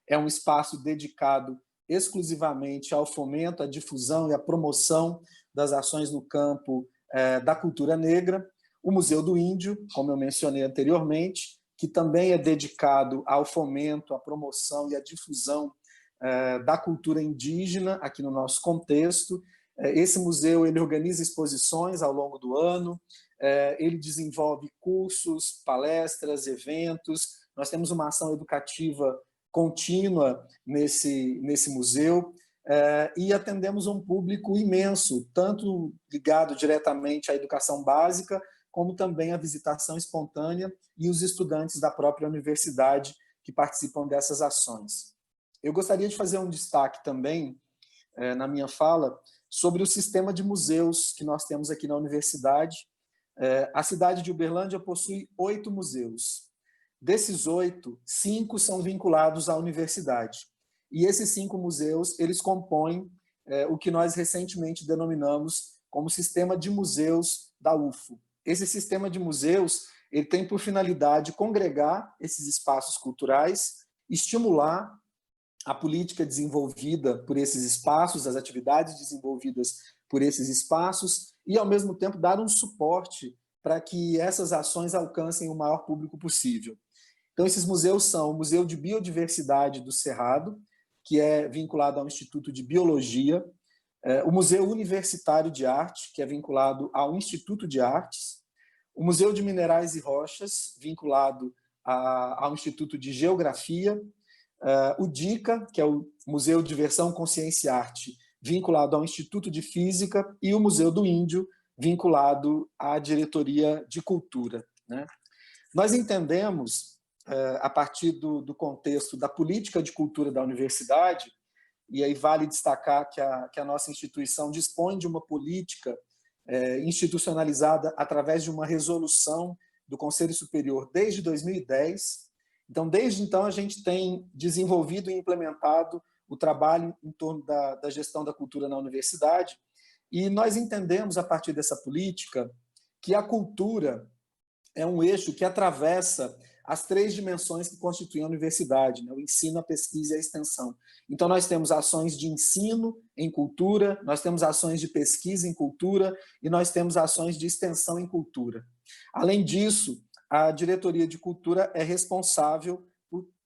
É um espaço dedicado exclusivamente ao fomento, à difusão e à promoção das ações no campo da cultura negra. O Museu do Índio, como eu mencionei anteriormente, que também é dedicado ao fomento, à promoção e à difusão da cultura indígena aqui no nosso contexto. Esse museu ele organiza exposições ao longo do ano, ele desenvolve cursos, palestras, eventos. Nós temos uma ação educativa contínua nesse museu e atendemos um público imenso, tanto ligado diretamente à educação básica, como também à visitação espontânea e os estudantes da própria universidade que participam dessas ações. Eu gostaria de fazer um destaque também, na minha fala, sobre o sistema de museus que nós temos aqui na universidade. A cidade de Uberlândia possui 8 museus. Desses 8, 5 são vinculados à universidade. E esses 5 museus, eles compõem o que nós recentemente denominamos como Sistema de Museus da UFO. Esse sistema de museus ele tem por finalidade congregar esses espaços culturais, estimular a política desenvolvida por esses espaços, as atividades desenvolvidas por esses espaços e, ao mesmo tempo, dar um suporte para que essas ações alcancem o maior público possível. Então, esses museus são o Museu de Biodiversidade do Cerrado, que é vinculado ao Instituto de Biologia, o Museu Universitário de Arte, que é vinculado ao Instituto de Artes, o Museu de Minerais e Rochas, vinculado ao Instituto de Geografia, o DICA, que é o Museu de Diversão, Consciência e Arte, vinculado ao Instituto de Física, e o Museu do Índio, vinculado à Diretoria de Cultura, né? Nós entendemos, a partir do contexto da política de cultura da universidade, e aí vale destacar que a nossa instituição dispõe de uma política institucionalizada através de uma resolução do Conselho Superior desde 2010. Então, desde então, a gente tem desenvolvido e implementado o trabalho em torno da gestão da cultura na universidade, e nós entendemos, a partir dessa política, que a cultura é um eixo que atravessa as 3 dimensões que constituem a universidade, né? O ensino, a pesquisa e a extensão. Então, nós temos ações de ensino em cultura, nós temos ações de pesquisa em cultura e nós temos ações de extensão em cultura. Além disso, a diretoria de cultura é responsável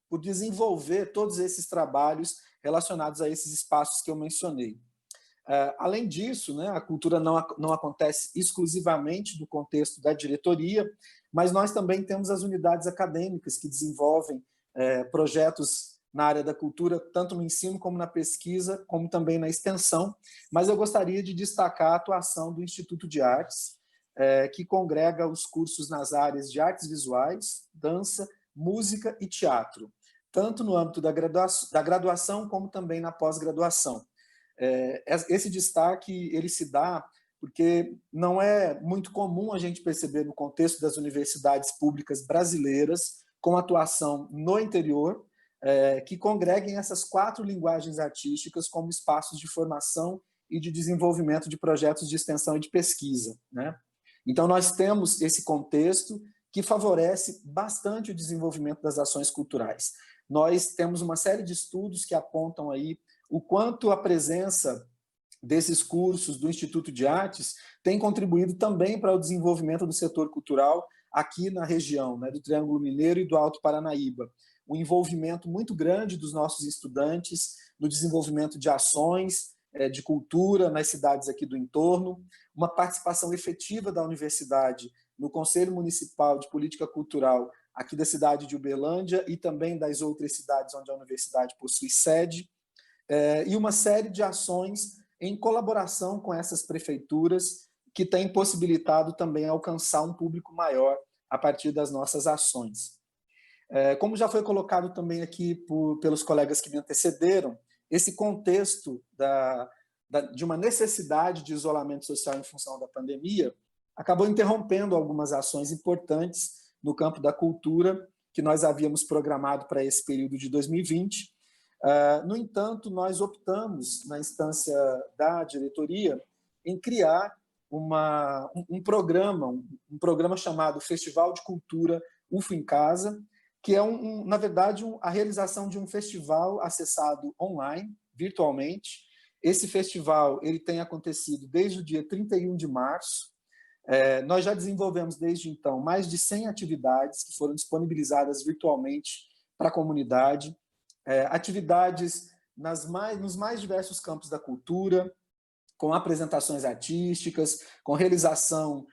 por desenvolver todos esses trabalhos relacionados a esses espaços que eu mencionei. Além disso, né, a cultura não acontece exclusivamente no contexto da diretoria, mas nós também temos as unidades acadêmicas que desenvolvem projetos na área da cultura, tanto no ensino como na pesquisa, como também na extensão. Mas eu gostaria de destacar a atuação do Instituto de Artes, que congrega os cursos nas áreas de artes visuais, dança, música e teatro, tanto no âmbito da graduação como também na pós-graduação. Esse destaque ele se dá porque não é muito comum a gente perceber no contexto das universidades públicas brasileiras com atuação no interior, que congreguem essas 4 linguagens artísticas como espaços de formação e de desenvolvimento de projetos de extensão e de pesquisa, né? Então, nós temos esse contexto que favorece bastante o desenvolvimento das ações culturais. Nós temos uma série de estudos que apontam aí o quanto a presença desses cursos do Instituto de Artes tem contribuído também para o desenvolvimento do setor cultural aqui na região, né, do Triângulo Mineiro e do Alto Paranaíba. Um envolvimento muito grande dos nossos estudantes no desenvolvimento de ações de cultura nas cidades aqui do entorno, uma participação efetiva da universidade no Conselho Municipal de Política Cultural aqui da cidade de Uberlândia e também das outras cidades onde a universidade possui sede, e uma série de ações em colaboração com essas prefeituras que têm possibilitado também alcançar um público maior a partir das nossas ações. Como já foi colocado também aqui pelos colegas que me antecederam, esse contexto de uma necessidade de isolamento social em função da pandemia acabou interrompendo algumas ações importantes no campo da cultura que nós havíamos programado para esse período de 2020. No entanto, nós optamos, na instância da diretoria, em criar um programa chamado Festival de Cultura UFO em Casa, que é, na verdade, a realização de um festival acessado online, virtualmente. Esse festival ele tem acontecido desde o dia 31 de março. Nós já desenvolvemos, desde então, mais de 100 atividades que foram disponibilizadas virtualmente para a comunidade, atividades nos mais diversos campos da cultura, com apresentações artísticas, com realização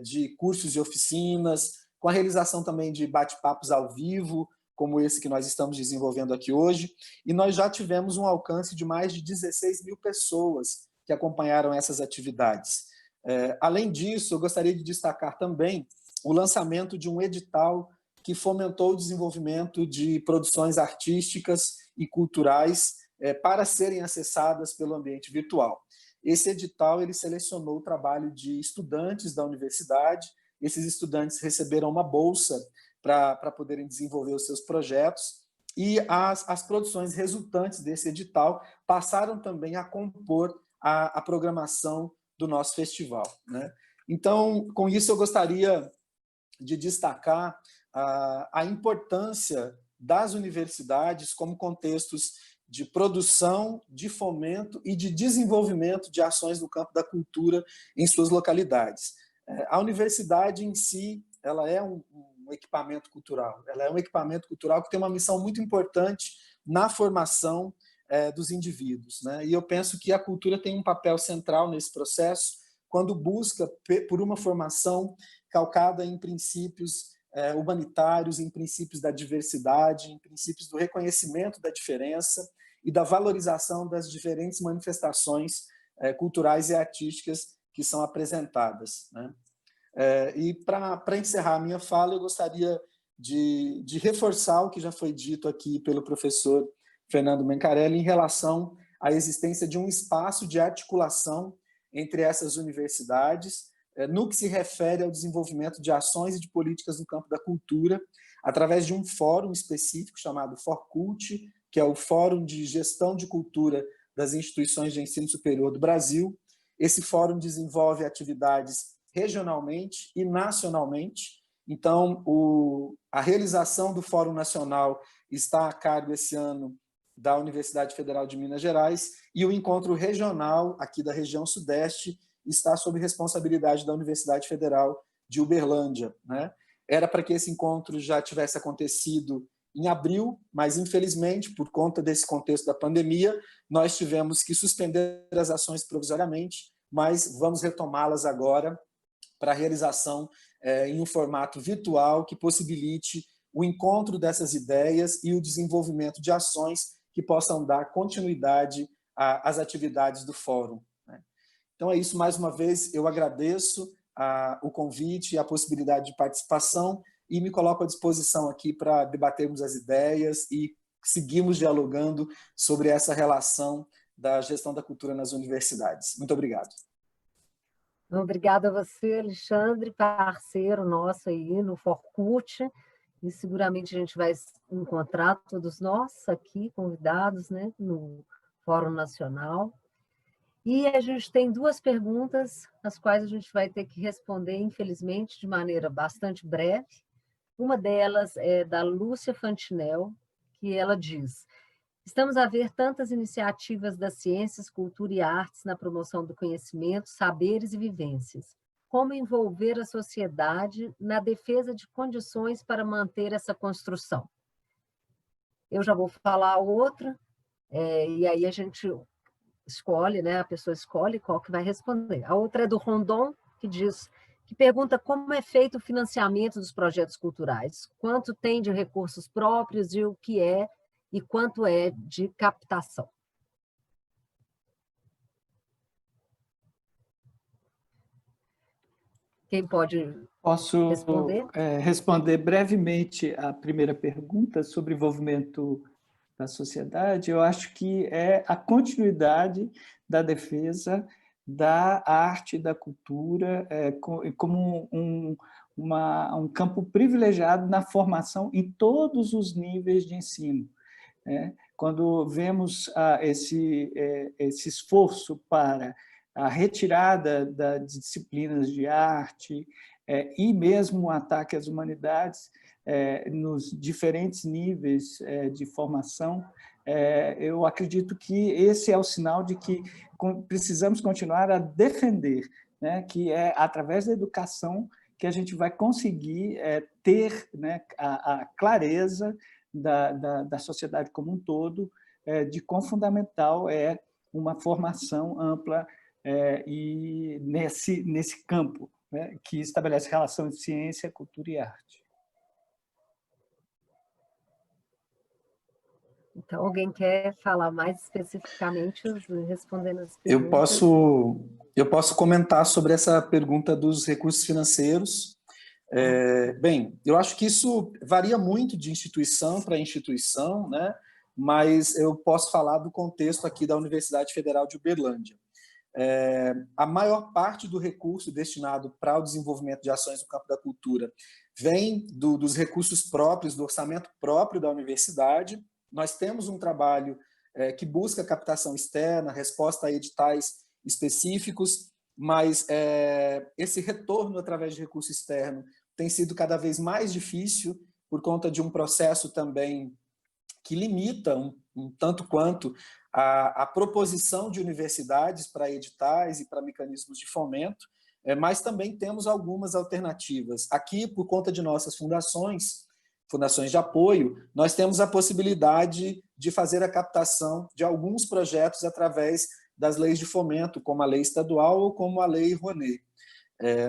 de cursos e oficinas, com a realização também de bate-papos ao vivo, como esse que nós estamos desenvolvendo aqui hoje, e nós já tivemos um alcance de mais de 16 mil pessoas que acompanharam essas atividades. Além disso, eu gostaria de destacar também o lançamento de um edital que fomentou o desenvolvimento de produções artísticas e culturais para serem acessadas pelo ambiente virtual. Esse edital ele selecionou o trabalho de estudantes da universidade. Esses estudantes receberam uma bolsa para poderem desenvolver os seus projetos, e as produções resultantes desse edital passaram também a compor a programação do nosso festival, né? Então, com isso, eu gostaria de destacar a importância das universidades como contextos de produção, de fomento e de desenvolvimento de ações no campo da cultura em suas localidades. A universidade em si, ela é um equipamento cultural. Ela é um equipamento cultural que tem uma missão muito importante na formação dos indivíduos, né? E eu penso que a cultura tem um papel central nesse processo, quando busca por uma formação calcada em princípios humanitários, em princípios da diversidade, em princípios do reconhecimento da diferença e da valorização das diferentes manifestações culturais e artísticas que são apresentadas, né? E para encerrar a minha fala, eu gostaria de reforçar o que já foi dito aqui pelo professor Fernando Mencarelli em relação à existência de um espaço de articulação entre essas universidades, no que se refere ao desenvolvimento de ações e de políticas no campo da cultura, através de um fórum específico chamado FORCULT, que é o Fórum de Gestão de Cultura das Instituições de Ensino Superior do Brasil. Esse fórum desenvolve atividades regionalmente e nacionalmente. Então, a realização do Fórum Nacional está a cargo esse ano da Universidade Federal de Minas Gerais, e o encontro regional aqui da região Sudeste está sob responsabilidade da Universidade Federal de Uberlândia, né? Era para que esse encontro já tivesse acontecido em abril, mas infelizmente, por conta desse contexto da pandemia, nós tivemos que suspender as ações provisoriamente, mas vamos retomá-las agora para a realização em um formato virtual que possibilite o encontro dessas ideias e o desenvolvimento de ações que possam dar continuidade às atividades do fórum, né? Então é isso, mais uma vez eu agradeço o convite e a possibilidade de participação e me coloco à disposição aqui para debatermos as ideias e seguirmos dialogando sobre essa relação da gestão da cultura nas universidades. Muito obrigado. Obrigada a você, Alexandre, parceiro nosso aí no FORCULT, e seguramente a gente vai encontrar todos nós aqui, convidados, né, no Fórum Nacional. E a gente tem duas perguntas, as quais a gente vai ter que responder, infelizmente, de maneira bastante breve. Uma delas é da Lúcia Fantinel, que ela diz: Estamos a ver tantas iniciativas das ciências, cultura e artes na promoção do conhecimento, saberes e vivências. Como envolver a sociedade na defesa de condições para manter essa construção? Eu já vou falar outra, e aí a gente escolhe, né? A pessoa escolhe qual que vai responder. A outra é do Rondon, que pergunta como é feito o financiamento dos projetos culturais, quanto tem de recursos próprios e o que é e quanto é de captação. Quem pode Posso responder? responder brevemente a primeira pergunta sobre envolvimento da sociedade. Eu acho que é a continuidade da defesa da arte e da cultura como um campo privilegiado na formação em todos os níveis de ensino. Quando vemos esse esforço para a retirada das disciplinas de arte e mesmo o ataque às humanidades nos diferentes níveis de formação, eu acredito que esse é o sinal de que precisamos continuar a defender, né, que é através da educação que a gente vai conseguir ter, né, a clareza da sociedade como um todo, de quão fundamental é uma formação ampla e nesse campo, né, que estabelece relação de ciência, cultura e arte. Então, alguém quer falar mais especificamente, respondendo as perguntas? Eu posso comentar sobre essa pergunta dos recursos financeiros. Bem, eu acho que isso varia muito de instituição para instituição, né? Mas eu posso falar do contexto aqui da Universidade Federal de Uberlândia. A maior parte do recurso destinado para o desenvolvimento de ações no campo da cultura vem dos recursos próprios, do orçamento próprio da universidade. Nós temos um trabalho que busca captação externa, resposta a editais específicos, mas esse retorno através de recurso externo tem sido cada vez mais difícil por conta de um processo também que limita um tanto quanto a proposição de universidades para editais e para mecanismos de fomento, mas também temos algumas alternativas. Aqui, por conta de nossas fundações de apoio, nós temos a possibilidade de fazer a captação de alguns projetos através das leis de fomento, como a lei estadual ou como a lei Rouanet.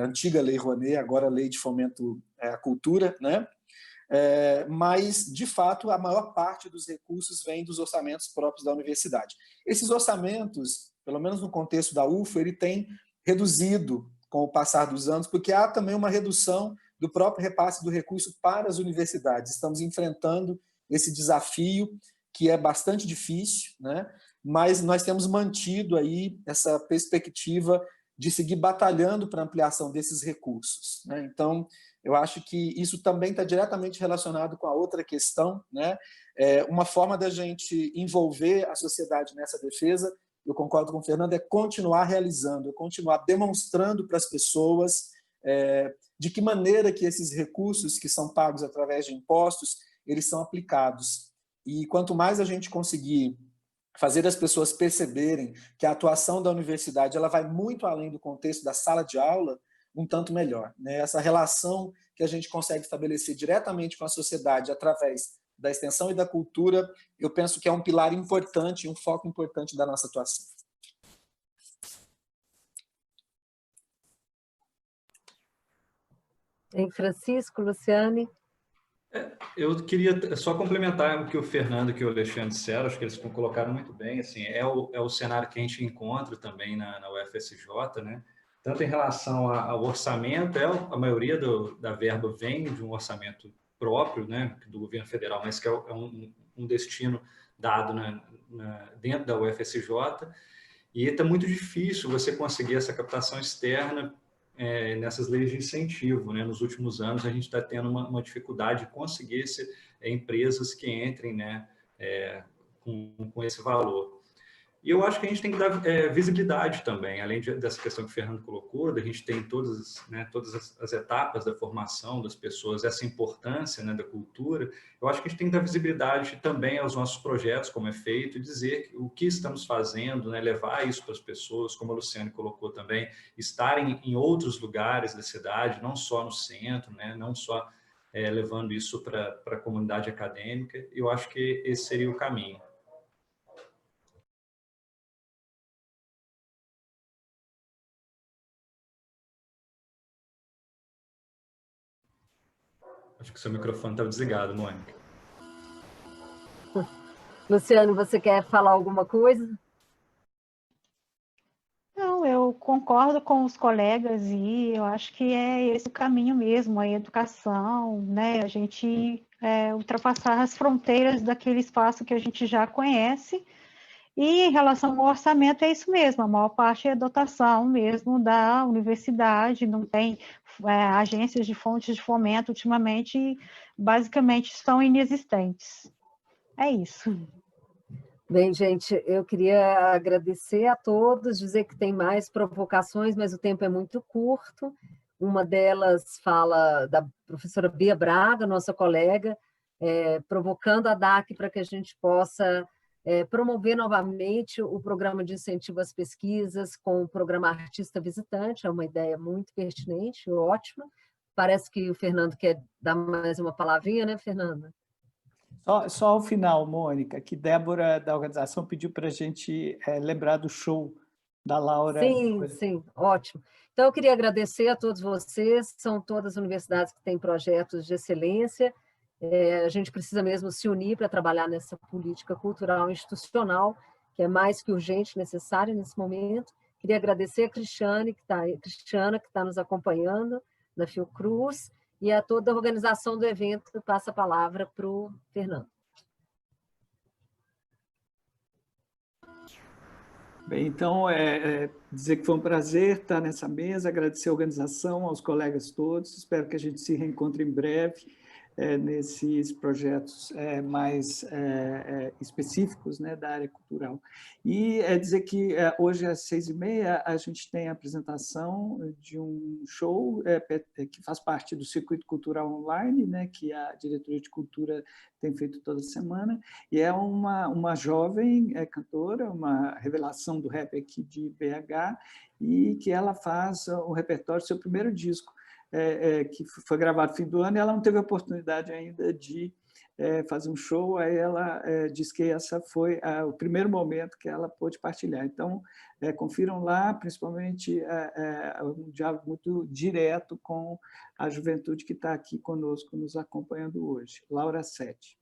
Antiga lei Rouanet, agora a lei de fomento à cultura, né? Mas, de fato, a maior parte dos recursos vem dos orçamentos próprios da universidade. Esses orçamentos, pelo menos no contexto da UFO, ele tem reduzido com o passar dos anos, porque há também uma redução do próprio repasse do recurso para as universidades. Estamos enfrentando esse desafio, que é bastante difícil, né? Mas nós temos mantido aí essa perspectiva de seguir batalhando para a ampliação desses recursos, né? Então, eu acho que isso também está diretamente relacionado com a outra questão, né? Uma forma da gente envolver a sociedade nessa defesa, eu concordo com o Fernando, é continuar realizando, continuar demonstrando para as pessoas de que maneira que esses recursos que são pagos através de impostos, eles são aplicados. E quanto mais a gente conseguir fazer as pessoas perceberem que a atuação da universidade ela vai muito além do contexto da sala de aula, um tanto melhor, né? Essa relação que a gente consegue estabelecer diretamente com a sociedade através da extensão e da cultura, eu penso que é um pilar importante, um foco importante da nossa atuação. Em Francisco, Luciane? Eu queria só complementar o que o Fernando e o Alexandre disseram, acho que eles colocaram muito bem, assim, é o cenário que a gente encontra também na UFSJ, né? Tanto em relação ao orçamento, a maioria da verba vem de um orçamento próprio, né, do governo federal, mas que é um destino dado dentro da UFSJ, e está muito difícil você conseguir essa captação externa nessas leis de incentivo, né? Nos últimos anos, a gente está tendo uma dificuldade de conseguir empresas que entrem, né, com esse valor. E eu acho que a gente tem que dar visibilidade também, além dessa questão que o Fernando colocou, da gente tem todas as etapas da formação das pessoas, essa importância, né, da cultura. Eu acho que a gente tem que dar visibilidade também aos nossos projetos, como é feito, e dizer o que estamos fazendo, né, levar isso para as pessoas, como a Luciane colocou também, estarem em outros lugares da cidade, não só no centro, né, não só levando isso para a comunidade acadêmica. Eu acho que esse seria o caminho. Acho que seu microfone estava desligado, Mônica. Luciane, você quer falar alguma coisa? Não, eu concordo com os colegas e eu acho que é esse o caminho mesmo, a educação, né? A gente ultrapassar as fronteiras daquele espaço que a gente já conhece. E em relação ao orçamento, é isso mesmo, a maior parte é dotação mesmo da universidade, não tem agências de fontes de fomento ultimamente, basicamente são inexistentes. É isso. Bem, gente, eu queria agradecer a todos, dizer que tem mais provocações, mas o tempo é muito curto. Uma delas fala da professora Bia Braga, nossa colega, provocando a DAC para que a gente possa promover novamente o programa de incentivo às pesquisas com o programa Artista Visitante, é uma ideia muito pertinente, ótima. Parece que o Fernando quer dar mais uma palavrinha, né, Fernanda? Só ao final, Mônica, que Débora, da organização, pediu para a gente lembrar do show da Laura. Sim, ótimo. Então, eu queria agradecer a todos vocês, são todas universidades que têm projetos de excelência, a gente precisa mesmo se unir para trabalhar nessa política cultural institucional, que é mais que urgente, necessária nesse momento. Queria agradecer a Cristiana, que está nos acompanhando, da Fiocruz, e a toda a organização do evento. Passa a palavra para o Fernando. Bem, então, dizer que foi um prazer estar nessa mesa, agradecer a organização, aos colegas todos, espero que a gente se reencontre em breve nesses projetos mais específicos, né, da área cultural. E dizer que hoje às 6h30 a gente tem a apresentação de um show que faz parte do Circuito Cultural Online, né, que a Diretoria de Cultura tem feito toda semana, e é uma jovem cantora, uma revelação do rap aqui de BH, e que ela faz o repertório do seu primeiro disco, que foi gravado no fim do ano, e ela não teve a oportunidade ainda de fazer um show, aí ela disse que essa foi o primeiro momento que ela pôde partilhar. Então, confiram lá, principalmente um diálogo muito direto com a juventude que está aqui conosco, nos acompanhando hoje. Laura 7.